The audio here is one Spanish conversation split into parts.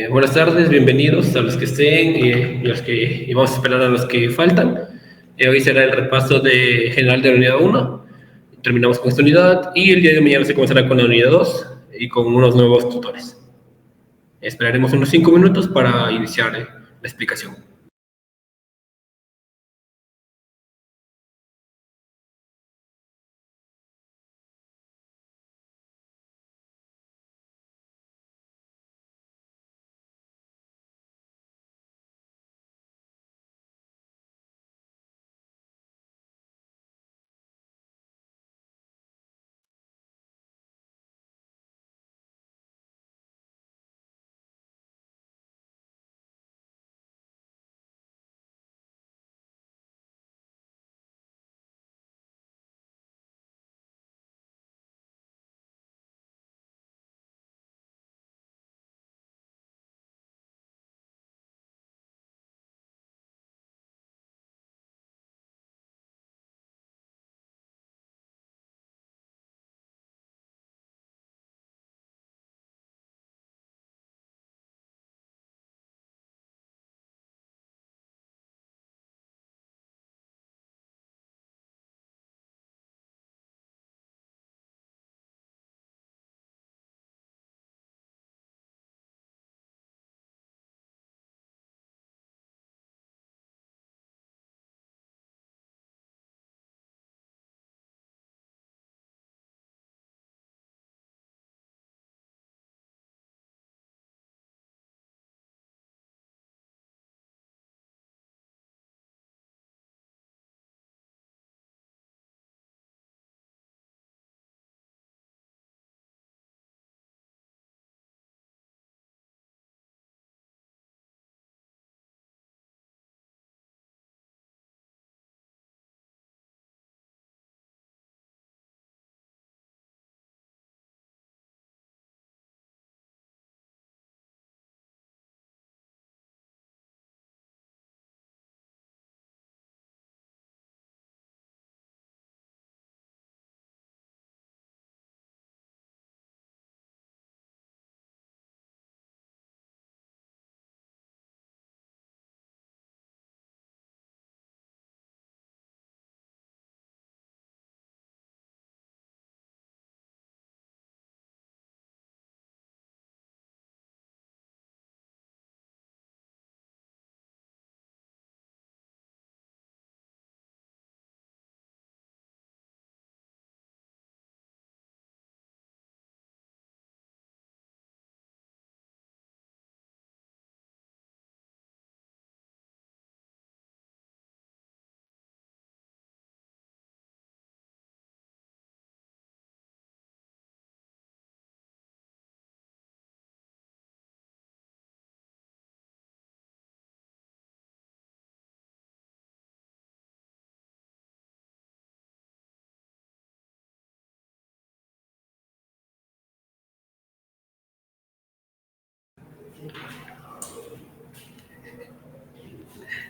Buenas tardes, bienvenidos a los que estén y vamos a esperar a los que faltan. Hoy será el repaso de general de la unidad 1. Terminamos con esta unidad y el día de mañana se comenzará con la unidad 2 y con unos nuevos tutores. Esperaremos unos 5 minutos para iniciar la explicación.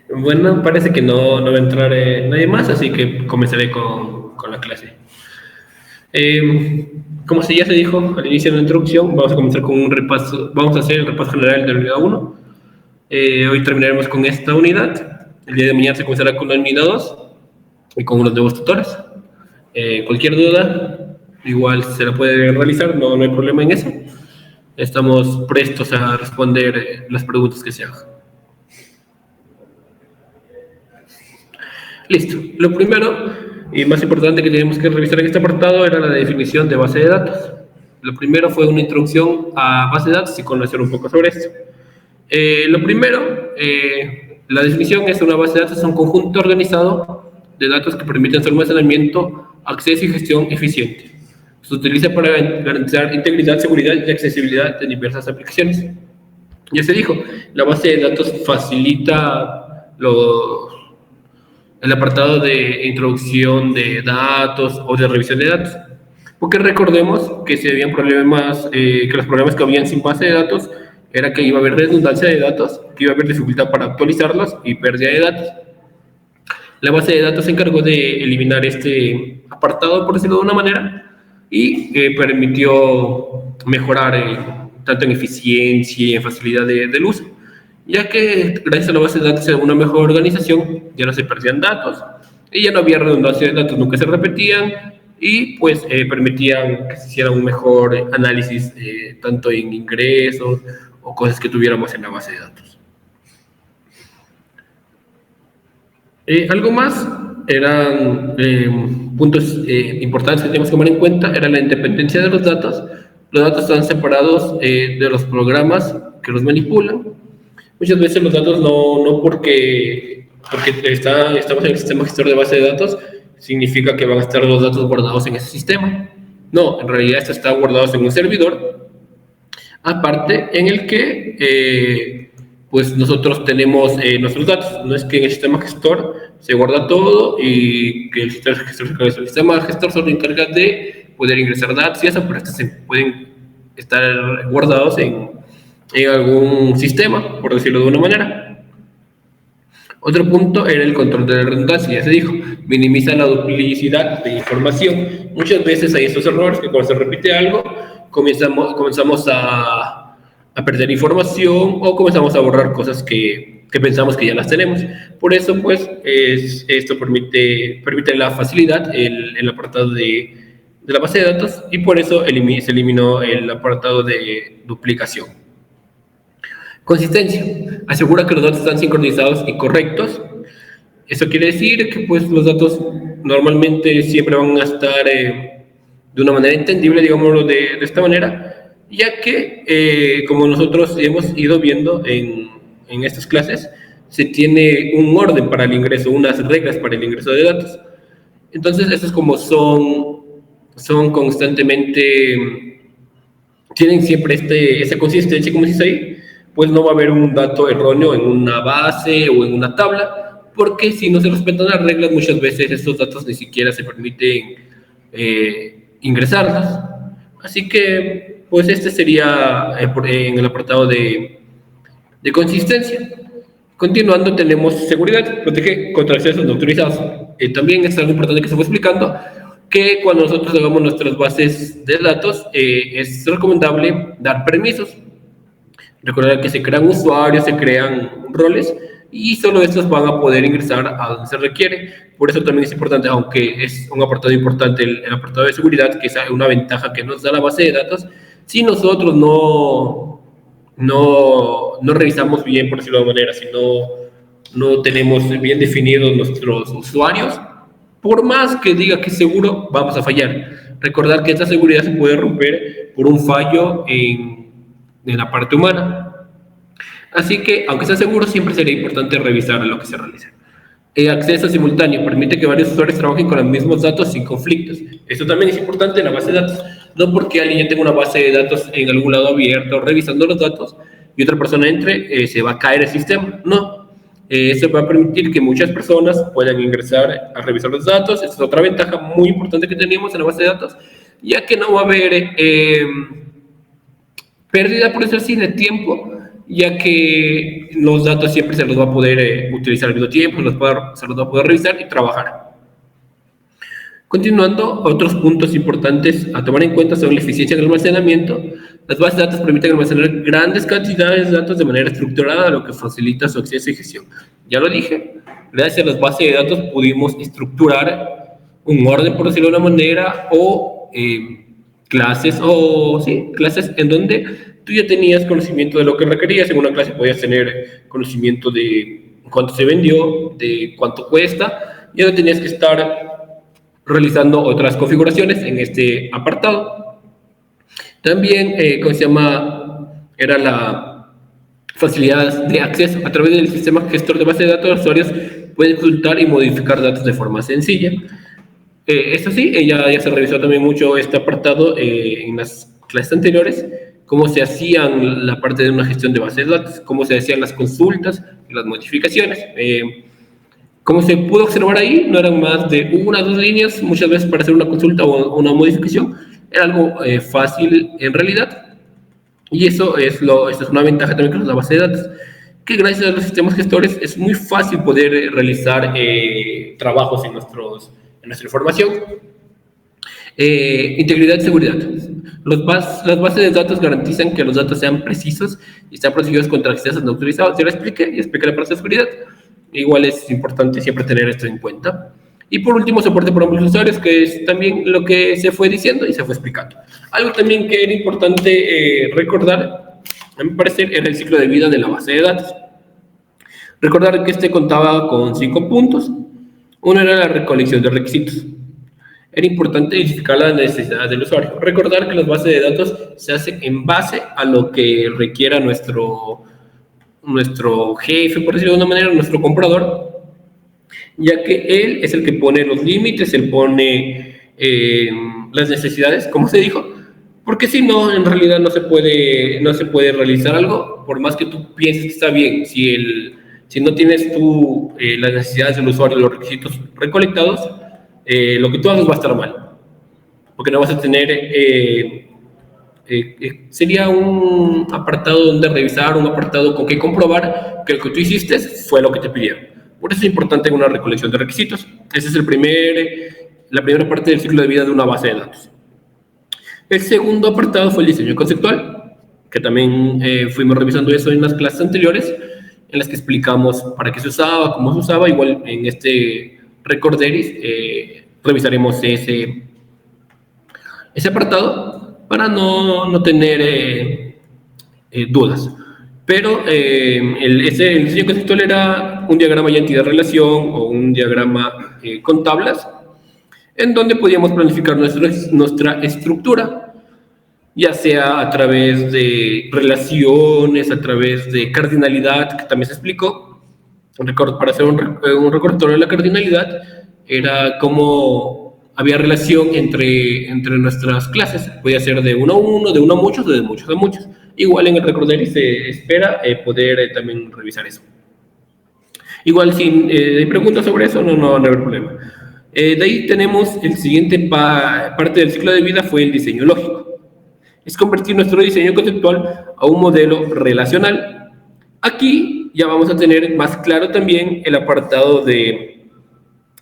Bueno, parece que no va a entrar nadie más, así que comenzaré con la clase. Como ya se dijo al inicio de la introducción, vamos a comenzar con un repaso, vamos a hacer el repaso general de la unidad 1. Hoy terminaremos con esta unidad. El día de mañana se comenzará con la unidad 2 y con unos nuevos tutores. Cualquier duda, igual se la puede realizar, no hay problema en eso. Estamos prestos a responder las preguntas que se hagan. Listo. Lo primero y más importante que tenemos que revisar en este apartado era la definición de base de datos. Lo primero fue una introducción a base de datos y conocer un poco sobre esto. Lo primero, la definición es una base de datos, es un conjunto organizado de datos que permiten su almacenamiento, acceso y gestión eficiente. Se utiliza para garantizar integridad, seguridad y accesibilidad de diversas aplicaciones. Ya se dijo, la base de datos facilita el apartado de introducción de datos o de revisión de datos. Porque recordemos que si habían problemas, que los problemas que habían sin base de datos era que iba a haber redundancia de datos, que iba a haber dificultad para actualizarlos y pérdida de datos. La base de datos se encargó de eliminar este apartado, por decirlo de una manera, y permitió mejorar tanto en eficiencia y en facilidad del uso, ya que gracias a la base de datos y a una mejor organización ya no se perdían datos y ya no había redundancia de datos, nunca se repetían y pues permitían que se hiciera un mejor análisis tanto en ingresos o cosas que tuviéramos en la base de datos. Algo más eran puntos importantes que tenemos que tomar en cuenta, era la independencia de los datos. Los datos están separados de los programas que los manipulan. Muchas veces los datos no porque estamos en el sistema gestor de base de datos, significa que van a estar los datos guardados en ese sistema. No, en realidad esto está guardado en un servidor, aparte en el que pues nosotros tenemos nuestros datos. No es que en el sistema gestor se guarda todo y que el sistema gestor solo encarga de poder ingresar datos y eso, pero estos se pueden estar guardados en algún sistema, por decirlo de una manera. Otro punto era el control de la redundancia, ya se dijo, minimiza la duplicidad de información. Muchas veces hay estos errores que cuando se repite algo, comenzamos a perder información o comenzamos a borrar cosas que pensamos que ya las tenemos. Por eso, pues, esto permite la facilidad, el apartado de la base de datos, y por eso se eliminó el apartado de duplicación. Consistencia. Asegura que los datos están sincronizados y correctos. Eso quiere decir que pues, los datos normalmente siempre van a estar de una manera entendible, digámoslo de esta manera, ya que, como nosotros hemos ido viendo en estas clases, se tiene un orden para el ingreso, unas reglas para el ingreso de datos. Entonces, estos como son constantemente, tienen siempre esa consistencia, como se dice ahí, pues no va a haber un dato erróneo en una base o en una tabla, porque si no se respetan las reglas, muchas veces estos datos ni siquiera se permiten ingresarlos. Así que, pues este sería en el apartado de consistencia. Continuando, tenemos seguridad, protege contra accesos no autorizados. También es algo importante que se fue explicando, que cuando nosotros hagamos nuestras bases de datos, es recomendable dar permisos. Recordar que se crean usuarios, se crean roles y solo estos van a poder ingresar a donde se requiere. Por eso también es importante, aunque es un apartado importante, el apartado de seguridad, que es una ventaja que nos da la base de datos, si nosotros no revisamos bien, por decirlo de alguna manera, si no tenemos bien definidos nuestros usuarios, por más que diga que es seguro, vamos a fallar. Recordar que esta seguridad se puede romper por un fallo en la parte humana. Así que, aunque sea seguro, siempre sería importante revisar lo que se realiza. El acceso simultáneo permite que varios usuarios trabajen con los mismos datos sin conflictos. Esto también es importante en la base de datos. No porque alguien ya tenga una base de datos en algún lado abierto revisando los datos y otra persona entre, se va a caer el sistema. No. Eso va a permitir que muchas personas puedan ingresar a revisar los datos. Esta es otra ventaja muy importante que tenemos en la base de datos, ya que no va a haber pérdida, por decir así, de tiempo, ya que los datos siempre se los va a poder utilizar al mismo tiempo, se los va a poder revisar y trabajar. Continuando, otros puntos importantes a tomar en cuenta son la eficiencia en el almacenamiento. Las bases de datos permiten almacenar grandes cantidades de datos de manera estructurada, lo que facilita su acceso y gestión. Ya lo dije, gracias a las bases de datos pudimos estructurar un orden, por decirlo de una manera, o clases en donde tú ya tenías conocimiento de lo que requerías. En una clase podías tener conocimiento de cuánto se vendió, de cuánto cuesta, y ya no tenías que estar realizando otras configuraciones en este apartado. También, era la facilidad de acceso. A través del sistema gestor de base de datos, los usuarios pueden consultar y modificar datos de forma sencilla. Esto sí, ya se revisó también mucho este apartado en las clases anteriores, cómo se hacían la parte de una gestión de base de datos, cómo se hacían las consultas y las modificaciones. Como se pudo observar ahí, no eran más de 1 o 2 líneas, muchas veces para hacer una consulta o una modificación, era algo fácil en realidad, y esta es una ventaja también que nos da la base de datos, que gracias a los sistemas gestores es muy fácil poder realizar trabajos en nuestra información. Integridad y seguridad. Las bases de datos garantizan que los datos sean precisos y están protegidos contra accesos no autorizados. Ya lo expliqué y expliqué la parte de seguridad. Igual es importante siempre tener esto en cuenta. Y por último, soporte por ambos usuarios, que es también lo que se fue diciendo y se fue explicando. Algo también que era importante recordar, a mi parecer, era el ciclo de vida de la base de datos. Recordar que este contaba con 5 puntos. Uno era la recolección de requisitos. Era importante identificar las necesidades del usuario. Recordar que las bases de datos se hacen en base a lo que requiera nuestro jefe, por decirlo de una manera, nuestro comprador, ya que él es el que pone los límites, él pone las necesidades, como se dijo, porque si no, en realidad no se puede realizar algo, por más que tú pienses que está bien. Si no tienes tú las necesidades del usuario, los requisitos recolectados, lo que tú hagas va a estar mal, porque no vas a tener, sería un apartado donde revisar, un apartado con que comprobar que lo que tú hiciste fue lo que te pidieron. Por eso es importante una recolección de requisitos. Esa es la primera parte del ciclo de vida de una base de datos. El segundo apartado fue el diseño conceptual, que también fuimos revisando eso en las clases anteriores, en las que explicamos para qué se usaba, cómo se usaba. Igual en este Recorderis revisaremos ese apartado para no tener dudas. Pero el diseño conceptual era un diagrama ya entidad-relación o un diagrama con tablas, en donde podíamos planificar nuestra estructura, ya sea a través de relaciones, a través de cardinalidad, que también se explicó. Para hacer un recordatorio de la cardinalidad, era cómo había relación entre nuestras clases. Podía ser de uno a uno, de uno a muchos, de muchos a muchos. Igual en el Recorderis se espera poder también revisar eso. Igual si hay preguntas sobre eso, no hay problema. De ahí tenemos el siguiente parte del ciclo de vida, fue el diseño lógico. Es convertir nuestro diseño conceptual a un modelo relacional. Aquí ya vamos a tener más claro también el apartado de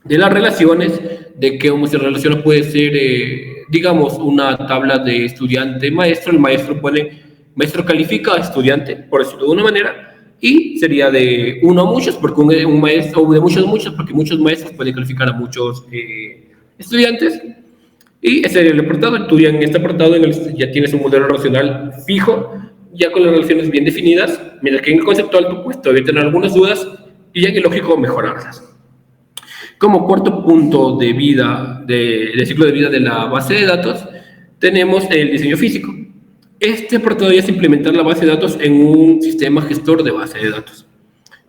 las relaciones, de que cómo se relaciona. Puede ser, digamos, una tabla de estudiante-maestro. El maestro califica a estudiante, por decirlo de una manera, y sería de uno a muchos, porque un maestro, o de muchos a muchos, porque muchos maestros pueden calificar a muchos estudiantes. Y ese sería el apartado. Tú ya en este apartado ya tienes un modelo relacional fijo, ya con las relaciones bien definidas, mientras que en el conceptual tú puedes todavía tener algunas dudas y ya en el lógico mejorarlas. Como cuarto punto de ciclo de vida de la base de datos, tenemos el diseño físico. Este apartado ya es implementar la base de datos en un sistema gestor de base de datos.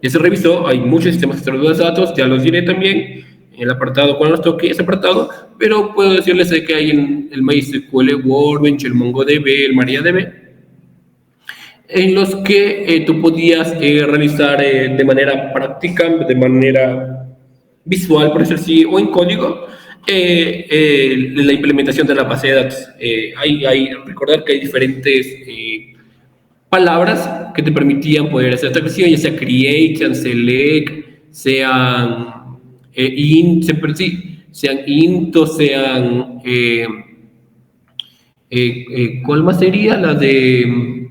Ya se revisó, hay muchos sistemas gestores de base de datos, ya los diré también en el apartado cuando nos toque ese apartado, pero puedo decirles que hay el MySQL Workbench, el MongoDB, el MariaDB, en los que tú podías realizar de manera práctica, de manera visual, por decirlo así, o en código, la implementación de la base de datos. Recordar que hay diferentes palabras que te permitían poder hacer esta creación, ya sea create, sean select, sean sean int, sean ¿cuál más sería? La de,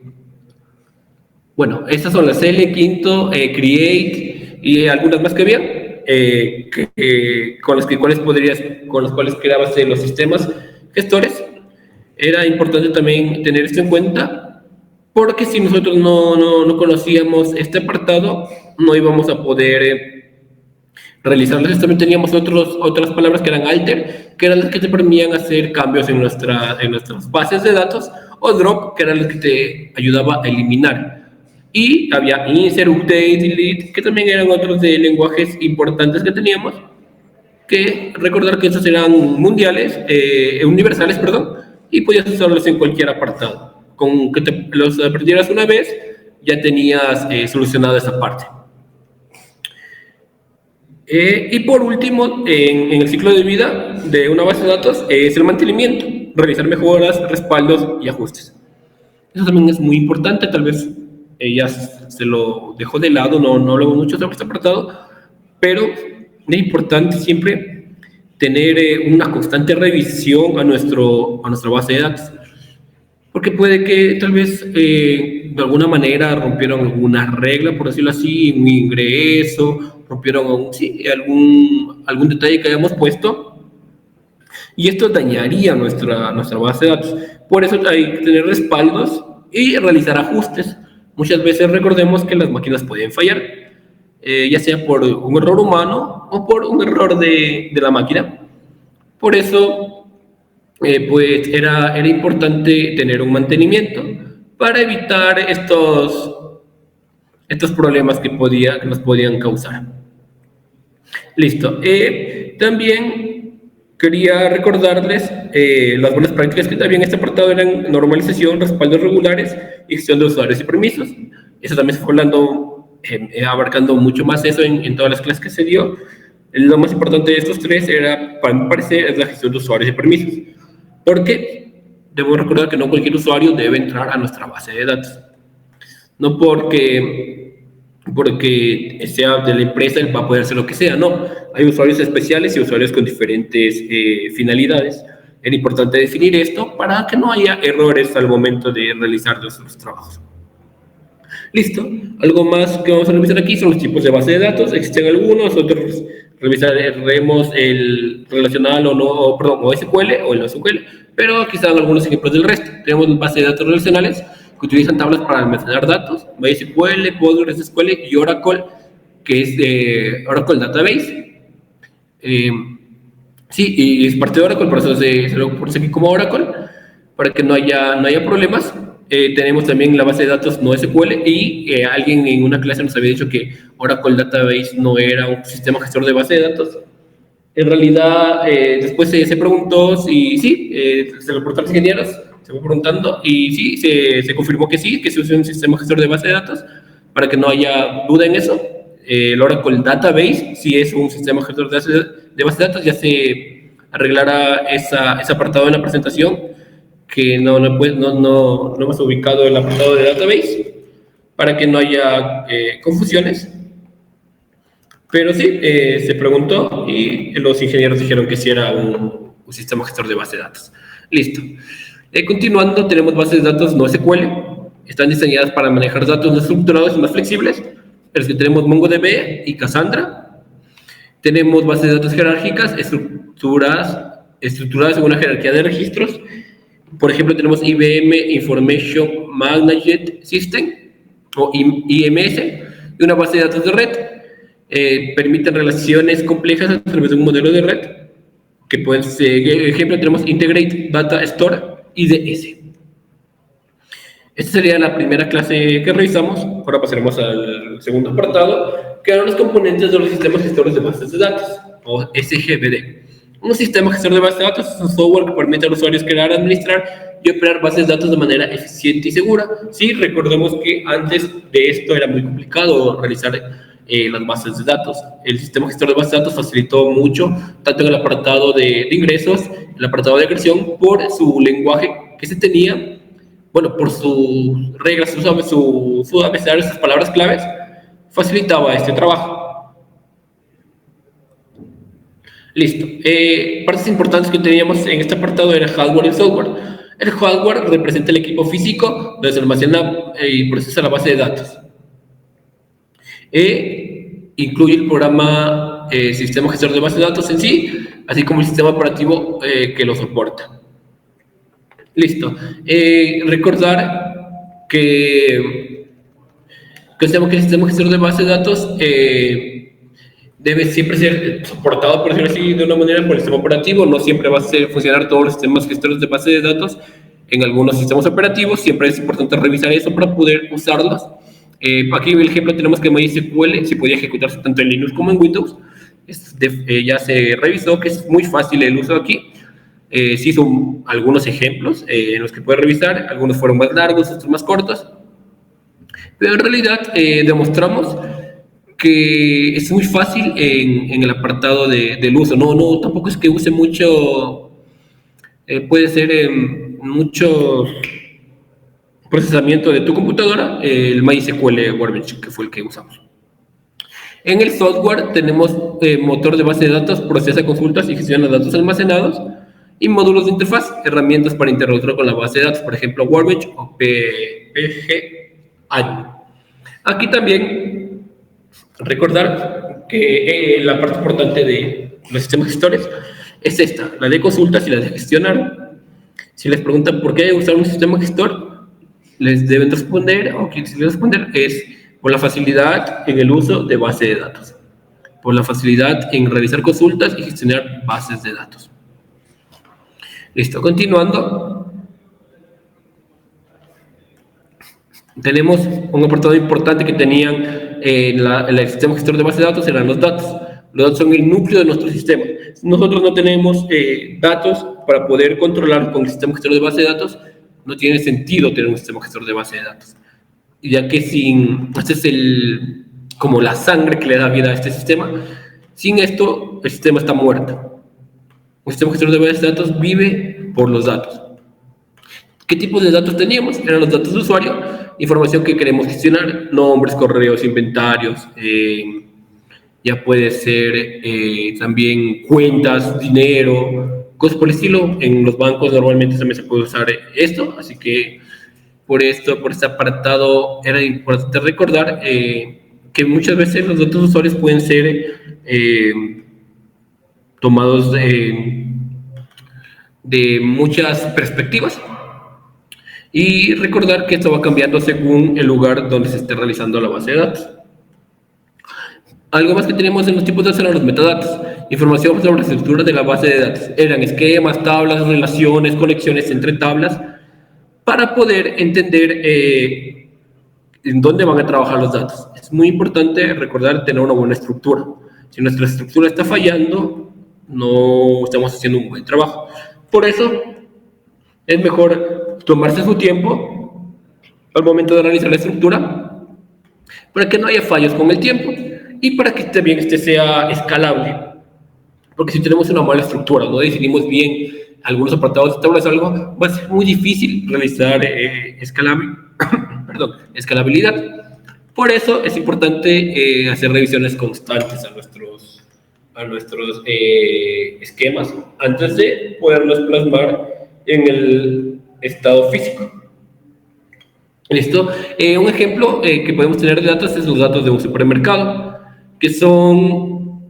bueno, estas son las select, int, create y algunas más que había, con las cuales creabas los sistemas gestores. Era importante también tener esto en cuenta, porque si nosotros no conocíamos este apartado, no íbamos a poder realizarlas. También teníamos otras palabras que eran alter, que eran las que te permitían hacer cambios en nuestras bases de datos, o drop, que eran las que te ayudaba a eliminar. Y había insert, update, delete, que también eran otros de lenguajes importantes que teníamos, que recordar que esos eran universales, y podías usarlos en cualquier apartado. Con que los aprendieras una vez, ya tenías solucionada esa parte. Y por último, en el ciclo de vida de una base de datos es el mantenimiento, realizar mejoras, respaldos y ajustes. Eso también es muy importante. Tal vez ya se lo dejó de lado, no hablamos mucho sobre este apartado, pero es importante siempre tener una constante revisión a nuestra base de datos. porque puede que tal vez de alguna manera rompieron alguna regla, por decirlo así, un ingreso, rompieron sí, algún detalle que hayamos puesto, y esto dañaría nuestra base de datos. Por eso hay que tener respaldos y realizar ajustes. Muchas veces recordemos que las máquinas pueden fallar, ya sea por un error humano o por un error de la máquina. Por eso, pues era importante tener un mantenimiento para evitar estos problemas que nos podían causar. Listo. También quería recordarles las buenas prácticas que también este apartado eran normalización, respaldos regulares y gestión de usuarios y permisos. Eso también se fue hablando, abarcando mucho más eso en todas las clases que se dio. Lo más importante de estos tres era, para mi parecer, es la gestión de usuarios y permisos. Porque debemos recordar que no cualquier usuario debe entrar a nuestra base de datos. No porque sea de la empresa él va a poder hacer lo que sea, no. Hay usuarios especiales y usuarios con diferentes finalidades. Era importante definir esto para que no haya errores al momento de realizar nuestros trabajos. Listo. Algo más que vamos a revisar aquí son los tipos de base de datos. Existen algunos, otros revisaremos el relacional o no, o SQL o el no SQL, pero aquí están algunos ejemplos del resto. Tenemos bases de datos relacionales que utilizan tablas para almacenar datos, MySQL, PostgreSQL y Oracle, que es de Oracle Database. Sí, y es parte de Oracle, por eso se lo puse aquí como Oracle, para que no haya problemas. Tenemos también la base de datos NoSQL y alguien en una clase nos había dicho que Oracle Database no era un sistema gestor de base de datos. En realidad, después se preguntó si sí, se lo preguntó a los ingenieros, se fue preguntando y sí, se confirmó que sí, que se usa un sistema gestor de base de datos, para que no haya duda en eso. El Oracle Database sí es un sistema gestor de base de datos, ya se arreglará ese apartado en la presentación, que no hemos ubicado el apartado de Database, para que no haya confusiones. Pero sí, se preguntó y los ingenieros dijeron que sí era un sistema gestor de base de datos. Listo. Continuando, tenemos bases de datos NoSQL. Están diseñadas para manejar datos no estructurados y más flexibles. Es que tenemos MongoDB y Cassandra. Tenemos bases de datos jerárquicas estructuradas en una jerarquía de registros. Por ejemplo, tenemos IBM Information Management System, o IMS, y una base de datos de red. Permiten relaciones complejas a través de un modelo de red, que pueden ser, por ejemplo, tenemos Integrate Data Store, IDS. Esta sería la primera clase que revisamos. Ahora pasaremos al segundo apartado, que eran los componentes de los sistemas gestores de bases de datos, o SGBD. Un sistema gestor de bases de datos es un software que permite a los usuarios crear, administrar y operar bases de datos de manera eficiente y segura. Sí, recordemos que antes de esto era muy complicado realizar las bases de datos. El sistema gestor de bases de datos facilitó mucho, tanto en el apartado de ingresos, el apartado de creación, por su lenguaje que se tenía, bueno, por sus reglas, su abecedario, sus palabras claves, facilitaba este trabajo. Listo. Partes importantes que teníamos en este apartado era hardware y software. El hardware representa el equipo físico donde se almacena y procesa la base de datos. Incluye el programa sistema gestor de base de datos en sí, así como el sistema operativo que lo soporta. Listo. Recordar que el sistema gestor de base de datos debe siempre ser soportado, por decirlo así, de una manera por el sistema operativo. No siempre va a funcionar todos los sistemas gestores de base de datos. En algunos sistemas operativos siempre es importante revisar eso para poder usarlos. Aquí en el ejemplo tenemos que MySQL si podía ejecutarse tanto en Linux como en Windows. Ya se revisó que es muy fácil el uso aquí. Sí son algunos ejemplos en los que puede revisar. Algunos fueron más largos, otros más cortos. Pero en realidad demostramos que es muy fácil en el apartado del uso. No, tampoco es que use mucho, puede ser mucho procesamiento de tu computadora, el MySQL Workbench, que fue el que usamos. En el software tenemos motor de base de datos, procesa consultas y gestiona datos almacenados. Y módulos de interfaz, herramientas para interactuar con la base de datos, por ejemplo, Workbench o PGAdmin. Aquí también recordar que la parte importante de los sistemas gestores es esta, la de consultas y la de gestionar. Si les preguntan por qué usar un sistema gestor, les deben responder, o quien les debe responder es por la facilidad en el uso de base de datos, por la facilidad en realizar consultas y gestionar bases de datos. Listo, continuando. Tenemos un apartado importante que tenían el sistema gestor de base de datos, eran los datos. Los datos son el núcleo de nuestro sistema. Nosotros no tenemos datos para poder controlar con el sistema gestor de base de datos. No tiene sentido tener un sistema gestor de base de datos, ya que este es como la sangre que le da vida a este sistema. Sin esto, el sistema está muerto. Un sistema gestor de base de datos vive por los datos. ¿Qué tipo de datos teníamos? Eran los datos de usuario, información que queremos gestionar, nombres, correos, inventarios, ya puede ser también cuentas, dinero, cosas por el estilo. En los bancos normalmente también se puede usar esto, así que por este apartado era importante recordar que muchas veces los datos de usuarios pueden ser tomados de muchas perspectivas. Y recordar que esto va cambiando según el lugar donde se esté realizando la base de datos. Algo más que tenemos en los tipos de datos eran los metadatos. Información sobre la estructura de la base de datos. Eran esquemas, tablas, relaciones, conexiones entre tablas, para poder entender en dónde van a trabajar los datos. Es muy importante recordar tener una buena estructura. Si nuestra estructura está fallando, no estamos haciendo un buen trabajo. Por eso es mejor tomarse su tiempo al momento de realizar la estructura para que no haya fallos con el tiempo y para que también sea escalable. Porque si tenemos una mala estructura, no definimos bien algunos apartados de tablas o algo, va a ser muy difícil realizar escalabilidad. Por eso es importante hacer revisiones constantes a nuestros esquemas antes de poderlos plasmar en el estado físico. ¿Listo? Un ejemplo que podemos tener de datos es los datos de un supermercado, que son,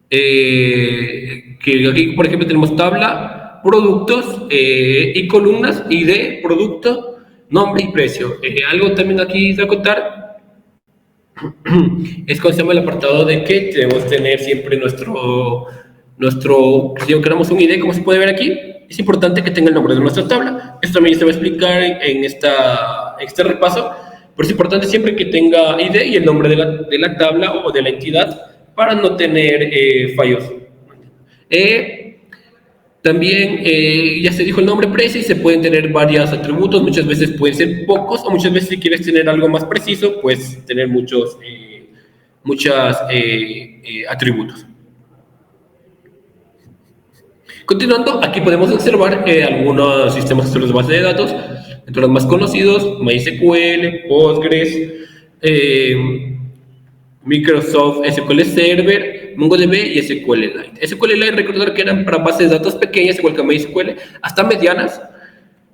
que aquí por ejemplo tenemos tabla, productos y columnas, ID, producto, nombre y precio. Algo también aquí de acotar es cuando se llama el apartado de que debemos tener siempre si queremos un ID, como se puede ver aquí, es importante que tenga el nombre de nuestra tabla. Esto también se va a explicar en este repaso, pero es importante siempre que tenga ID y el nombre de la tabla o de la entidad para no tener fallos. También ya se dijo el nombre, precio, y se pueden tener varios atributos. Muchas veces pueden ser pocos, o muchas veces si quieres tener algo más preciso, puedes tener muchos atributos. Continuando, aquí podemos observar algunos sistemas gestores de base de datos, entre los más conocidos: MySQL, Postgres, Microsoft SQL Server, MongoDB y SQLite. SQLite, recordar que eran para bases de datos pequeñas, igual que MySQL, hasta medianas.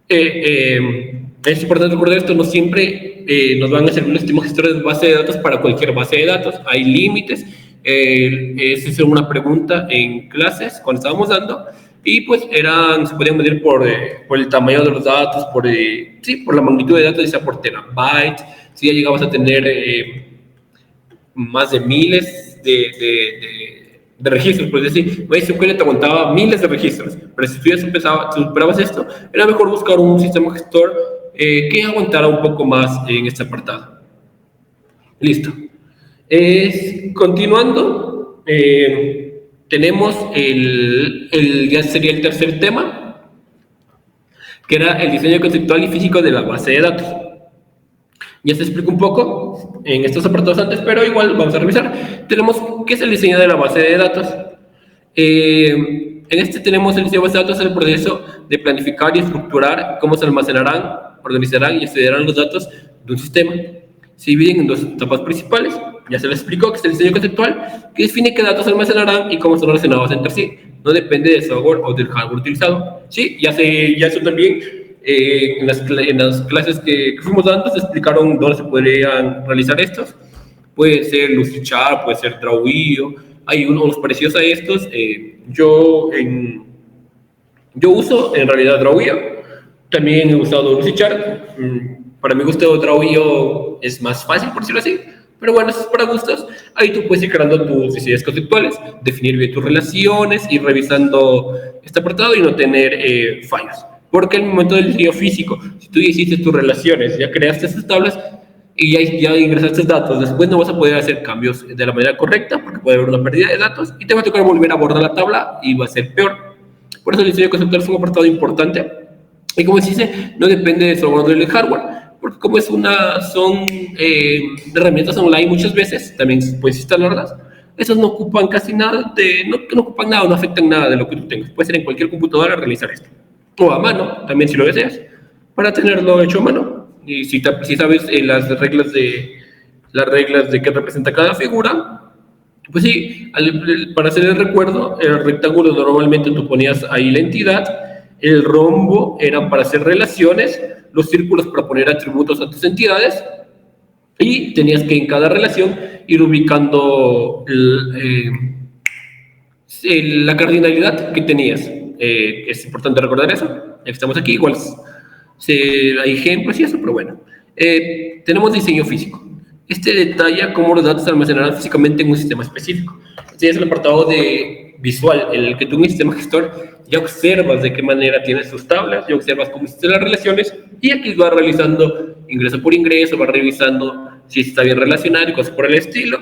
Es importante recordar esto, no siempre nos van a servir los sistemas gestores de base de datos para cualquier base de datos. Hay límites. Esa es una pregunta en clases cuando estábamos dando, y pues se podían medir por el tamaño de los datos, por la magnitud de datos, ya sea por terabytes. Si ya llegabas a tener más de miles de registros, por decir, MySQL te aguantaba miles de registros, pero si tú ya superabas esto, era mejor buscar un sistema gestor que aguantara un poco más en este apartado. Listo. Continuando, tenemos ya sería el tercer tema, que era el diseño conceptual y físico de la base de datos. Ya se explica un poco en estos apartados antes, pero igual vamos a revisar. Tenemos qué es el diseño de la base de datos. En tenemos el diseño de base de datos, el proceso de planificar y estructurar cómo se almacenarán, organizarán y estudiarán los datos de un sistema. Se dividen en dos etapas principales: Ya se les explicó que es el diseño conceptual, que define qué datos se almacenarán y cómo son relacionados entre sí. No depende del software o del hardware utilizado. Sí, ya eso también en las clases que fuimos dando se explicaron dónde se podrían realizar estos. Puede ser Lucidchart, puede ser Drawio. Hay unos parecidos a estos. Yo uso en realidad Drawio. También he usado Lucidchart. Para mi gusto, Drawio es más fácil, por decirlo así. Pero bueno, eso es para gustos. Ahí tú puedes ir creando tus ideas conceptuales, definir bien tus relaciones, ir revisando este apartado y no tener fallos. Porque en el momento del diseño físico, si tú ya hiciste tus relaciones, ya creaste estas tablas y ya ingresaste datos, después no vas a poder hacer cambios de la manera correcta porque puede haber una pérdida de datos y te va a tocar volver a abordar la tabla y va a ser peor. Por eso el diseño conceptual es un apartado importante. Y como se dice, no depende del software del hardware, porque como son herramientas online muchas veces, también puedes instalarlas. Esas no ocupan casi nada, no ocupan nada, no afectan nada de lo que tú tengas. Puede ser en cualquier computadora realizar esto. O a mano, también si lo deseas, para tenerlo hecho a mano. Y si sabes las reglas de qué representa cada figura, pues sí, para hacer el recuerdo, el rectángulo normalmente tú ponías ahí la entidad, el rombo era para hacer relaciones, los círculos para poner atributos a tus entidades, y tenías que en cada relación ir ubicando la cardinalidad que tenías. Es importante recordar eso, ya que estamos aquí, igual hay ejemplos y eso, pero bueno. Tenemos diseño físico. Este detalla cómo los datos se almacenarán físicamente en un sistema específico. Este es el apartado de visual, en el que tú en un sistema gestor ya observas de qué manera tienes tus tablas, ya observas cómo hiciste las relaciones, y aquí vas realizando ingreso por ingreso, vas revisando si está bien relacionado y cosas por el estilo,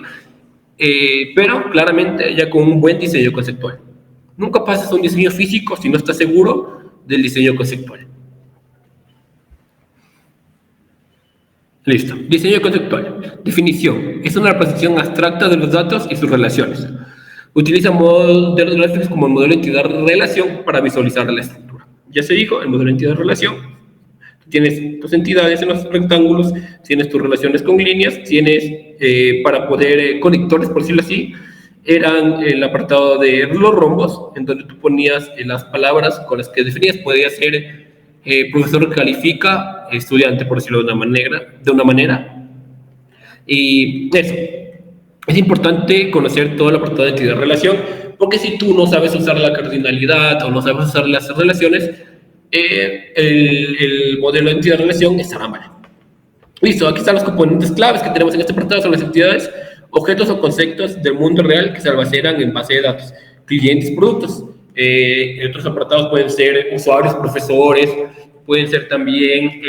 pero claramente ya con un buen diseño conceptual. Nunca pases a un diseño físico si no estás seguro del diseño conceptual. Listo. Diseño conceptual. Definición. Es una representación abstracta de los datos y sus relaciones. Utiliza modelos gráficos como el modelo entidad-relación para visualizar la estructura. Ya se dijo, el modelo entidad-relación. Tienes tus entidades en los rectángulos, tienes tus relaciones con líneas, tienes para poder conectores, por decirlo así, eran el apartado de los rombos, en donde tú ponías las palabras con las que definías. Podía ser profesor califica, estudiante, por decirlo de una manera. Y eso, es importante conocer todo el apartado de entidad-relación, porque si tú no sabes usar la cardinalidad o no sabes usar las relaciones, el modelo de entidad-relación estará mal. Listo, aquí están los componentes claves que tenemos en este apartado, son las entidades, objetos o conceptos del mundo real que se almacenan en base de datos, clientes, productos. Otros apartados pueden ser usuarios, profesores, pueden ser también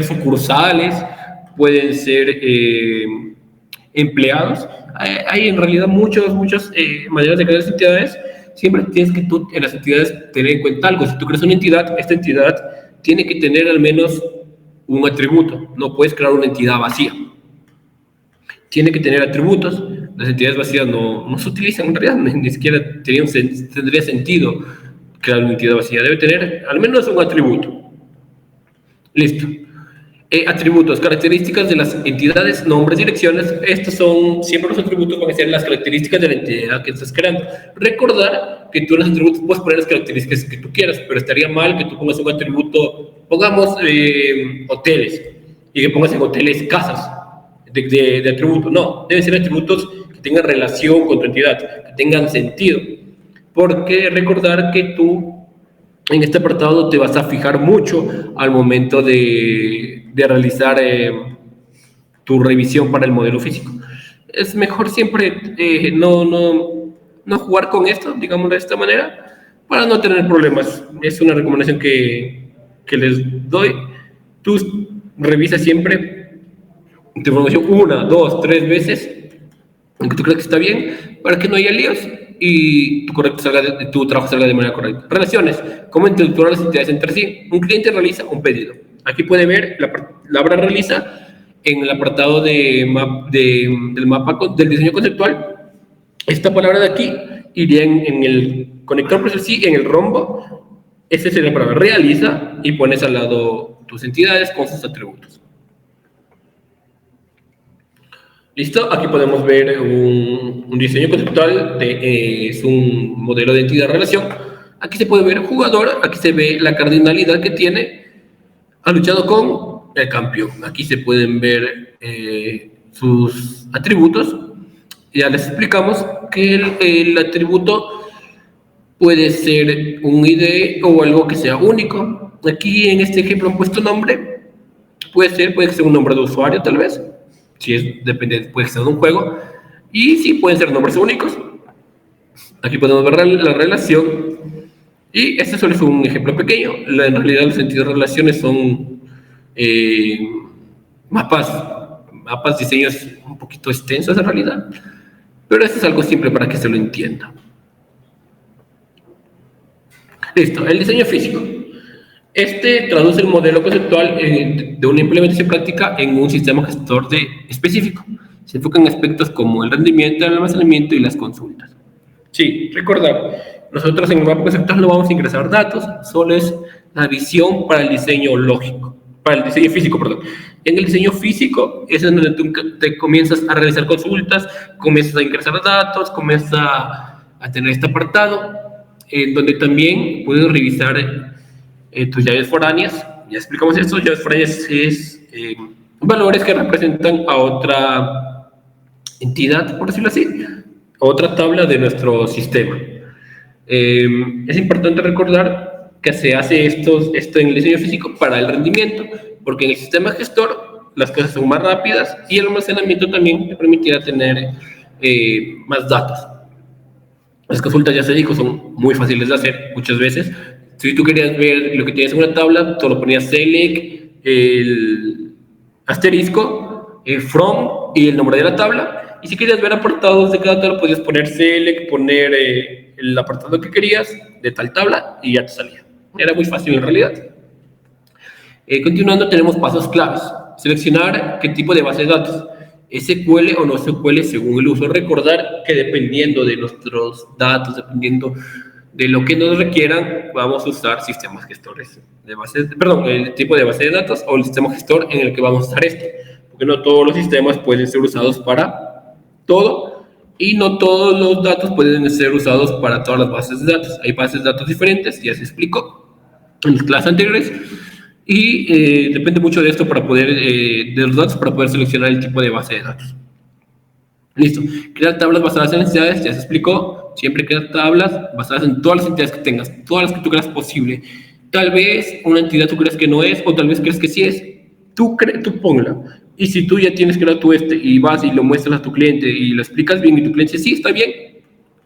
sucursales, pueden ser empleados. Hay en realidad muchas maneras de crear entidades. Siempre tienes que tú en las entidades tener en cuenta algo. Si tú creas una entidad, esta entidad tiene que tener al menos un atributo. No puedes crear una entidad vacía. Tiene que tener atributos. Las entidades vacías no se utilizan en realidad, ni siquiera tendría sentido crear una entidad vacía. Debe tener al menos un atributo. Listo. Atributos, características de las entidades, nombres, direcciones. Estos son siempre los atributos, van a ser las características de la entidad que estás creando. Recordar que tú en los atributos puedes poner las características que tú quieras, pero estaría mal que tú pongas un atributo, pongamos hoteles, y que pongas en hoteles casas de atributo. No, deben ser atributos que tengan relación con tu entidad, que tengan sentido. Porque recordar que tú en este apartado te vas a fijar mucho al momento de realizar tu revisión para el modelo físico. Es mejor siempre no jugar con esto, digamos de esta manera, para no tener problemas. Es una recomendación que les doy. Tú revisa siempre tu información 1, 2, 3 veces, aunque tú creas que está bien, para que no haya líos y tu trabajo salga de manera correcta. Relaciones, cómo interactúan las entidades entre sí. Un cliente realiza un pedido. Aquí puede ver la palabra realiza en el apartado del mapa del diseño conceptual. Esta palabra de aquí iría en el conector, por sí, en el rombo. Esta sería la palabra realiza y pones al lado tus entidades con sus atributos. ¿Listo? Aquí podemos ver un diseño conceptual, es un modelo de entidad-relación. Aquí se puede ver el jugador, aquí se ve la cardinalidad que tiene, ha luchado con el campeón. Aquí se pueden ver sus atributos. Ya les explicamos que el atributo puede ser un ID o algo que sea único. Aquí en este ejemplo han puesto nombre. Puede que sea un nombre de usuario tal vez. Si es, depende, puede ser de un juego. Y sí, pueden ser nombres únicos. Aquí podemos ver la relación. Y este solo es un ejemplo pequeño. En realidad los sentidos de relaciones son eh, mapas, diseños un poquito extensos en realidad. Pero esto es algo simple para que se lo entienda. Listo, el diseño físico. Este traduce el modelo conceptual de una implementación práctica en un sistema gestor específico. Se enfoca en aspectos como el rendimiento, el almacenamiento y las consultas. Sí, recordar, nosotros en el mapa conceptual no vamos a ingresar datos, solo es la visión para el diseño lógico, para el diseño físico, perdón. En el diseño físico es en donde tú te comienzas a realizar consultas, comienzas a ingresar datos, comienzas a tener este apartado, en donde también puedes revisar tus llaves foráneas. Ya explicamos esto. Llaves foráneas es valores que representan a otra entidad, por decirlo así, a otra tabla de nuestro sistema. Es importante recordar que se hace esto en el diseño físico para el rendimiento, porque en el sistema gestor las cosas son más rápidas y el almacenamiento también te permitirá tener más datos. Las consultas, ya se dijo, son muy fáciles de hacer muchas veces. Si tú querías ver lo que tienes en una tabla, tú lo ponías select, el asterisco, el from y el nombre de la tabla. Y si querías ver apartados de cada tabla, podías poner select, poner el apartado que querías de tal tabla y ya te salía. Era muy fácil en realidad. Continuando, tenemos pasos claves. Seleccionar qué tipo de base de datos. SQL o no SQL según el uso. Recordar que dependiendo de nuestros datos, dependiendo de lo que nos requieran, vamos a usar sistemas gestores de bases, perdón, el tipo de base de datos o el sistema gestor en el que vamos a usar este, porque no todos los sistemas pueden ser usados para todo y no todos los datos pueden ser usados para todas las bases de datos. Hay bases de datos diferentes, ya se explicó en las clases anteriores, y depende mucho de esto para poder, de los datos para poder seleccionar el tipo de base de datos. Listo. Crear tablas basadas en entidades, ya se explicó. Siempre crear tablas basadas en todas las entidades que tengas, todas las que tú creas posible. Tal vez una entidad tú crees que no es, o tal vez crees que sí es. Tú ponla. Y si tú ya tienes creado tú y vas y lo muestras a tu cliente y lo explicas bien y tu cliente dice, sí, está bien,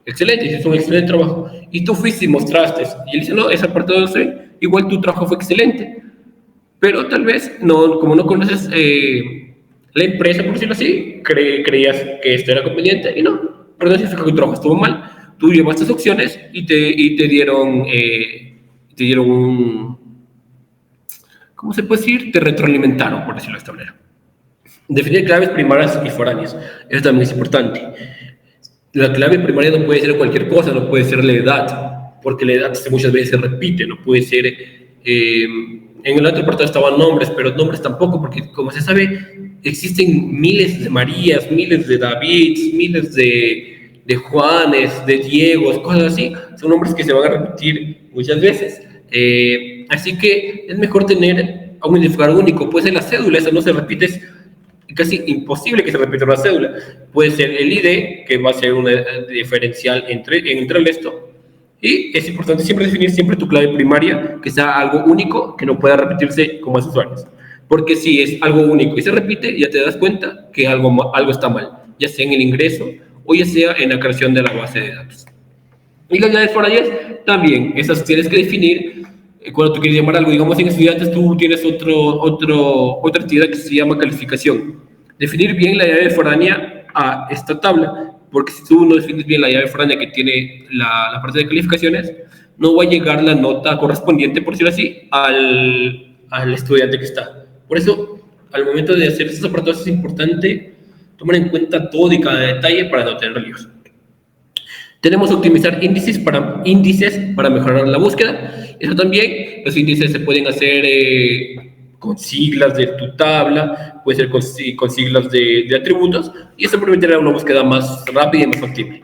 excelente, hiciste un excelente trabajo. Y tú fuiste y mostraste, y él dice, no, esa parte no sé, igual tu trabajo fue excelente. Pero tal vez, no, como no conoces la empresa, por decirlo así, creías que esto era conveniente y no. Pero no significa que tu trabajo estuvo mal. Tú llevaste estas opciones y te dieron un... ¿Cómo se puede decir? Te retroalimentaron, por decirlo de esta manera. Definir claves primarias y foráneas. Eso también es importante. La clave primaria no puede ser cualquier cosa, no puede ser la edad, porque la edad muchas veces se repite, no puede ser... en el otro apartado estaban nombres, pero nombres tampoco, porque como se sabe, existen miles de Marías, miles de Davids, miles de Juanes, de Diegos, cosas así. Son nombres que se van a repetir muchas veces. Así que es mejor tener un identificador único. Puede ser la cédula, esa no se repite, es casi imposible que se repita una cédula. Puede ser el ID, que va a ser una diferencial entre el esto. Y es importante siempre definir siempre tu clave primaria, que sea algo único, que no pueda repetirse con más usuarios. Porque si es algo único y se repite, ya te das cuenta que algo está mal, ya sea en el ingreso o ya sea en la creación de la base de datos. Y las llaves foráneas también, esas tienes que definir cuando tú quieres llamar algo. Digamos, en estudiantes tú tienes otra actividad que se llama calificación. Definir bien la llave foránea a esta tabla, porque si tú no defines bien la llave foránea que tiene la parte de calificaciones, no va a llegar la nota correspondiente, por decirlo así, al estudiante que está. Por eso, al momento de hacer estos apartados es importante tomar en cuenta todo y cada detalle para no tener líos. Tenemos que optimizar índices para mejorar la búsqueda. Eso también, los índices se pueden hacer con siglas de tu tabla, puede ser con siglas de atributos, y eso permitirá una búsqueda más rápida y más factible.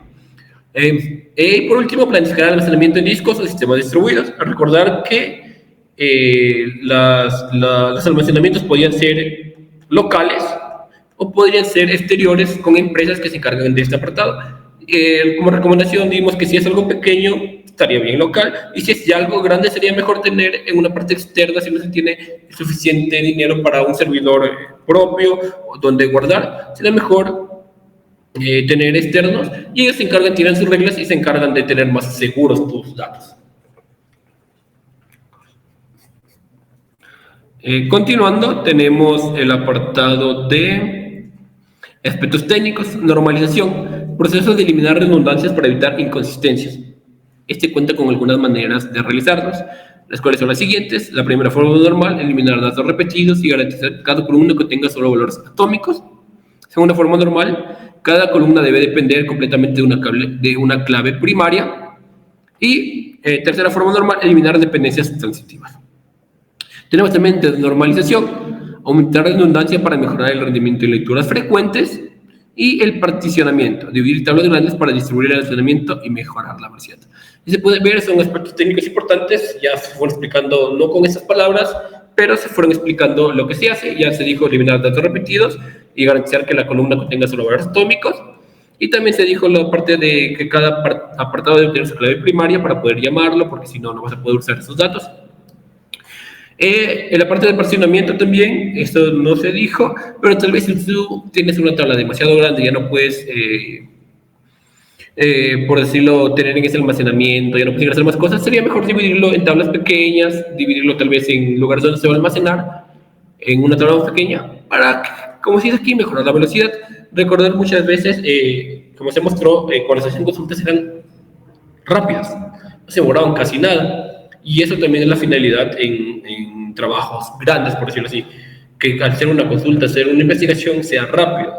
Por último, planificar el almacenamiento en discos o sistemas distribuidos. A recordar que los almacenamientos podían ser locales o podrían ser exteriores con empresas que se encargan de este apartado. Como recomendación, dimos que si es algo pequeño, estaría bien local, y si es ya algo grande, sería mejor tener en una parte externa si no se tiene suficiente dinero para un servidor propio donde guardar. Sería mejor tener externos, y ellos se encargan, tienen sus reglas y se encargan de tener más seguros tus datos. Continuando, tenemos el apartado de aspectos técnicos, normalización, procesos de eliminar redundancias para evitar inconsistencias. Este cuenta con algunas maneras de realizarlos, las cuales son las siguientes. La primera forma normal, eliminar datos repetidos y garantizar que cada columna contenga solo valores atómicos. Segunda forma normal, cada columna debe depender completamente de una clave primaria. Y tercera forma normal, eliminar dependencias transitivas. Tenemos también desnormalización, aumentar redundancia para mejorar el rendimiento en lecturas frecuentes, y el particionamiento, dividir tablas grandes para distribuir el almacenamiento y mejorar la velocidad. Y se puede ver, son aspectos técnicos importantes, ya se fueron explicando, no con estas palabras, pero se fueron explicando lo que se hace. Ya se dijo eliminar datos repetidos y garantizar que la columna contenga solo valores atómicos, y también se dijo la parte de que cada apartado debe tener su clave primaria para poder llamarlo, porque si no, no vas a poder usar esos datos. En la parte del particionamiento también, esto no se dijo, pero tal vez si tú tienes una tabla demasiado grande, ya no puedes, por decirlo, tener en ese almacenamiento, ya no puedes hacer más cosas, sería mejor dividirlo en tablas pequeñas, dividirlo tal vez en lugares donde se va a almacenar, en una tabla más pequeña, para, como se dice aquí, mejorar la velocidad. Recordar muchas veces, como se mostró, cuando se hacen consultas eran rápidas, no se demoraban casi nada. Y eso también es la finalidad en trabajos grandes, por decirlo así, que al hacer una consulta, hacer una investigación, sea rápido.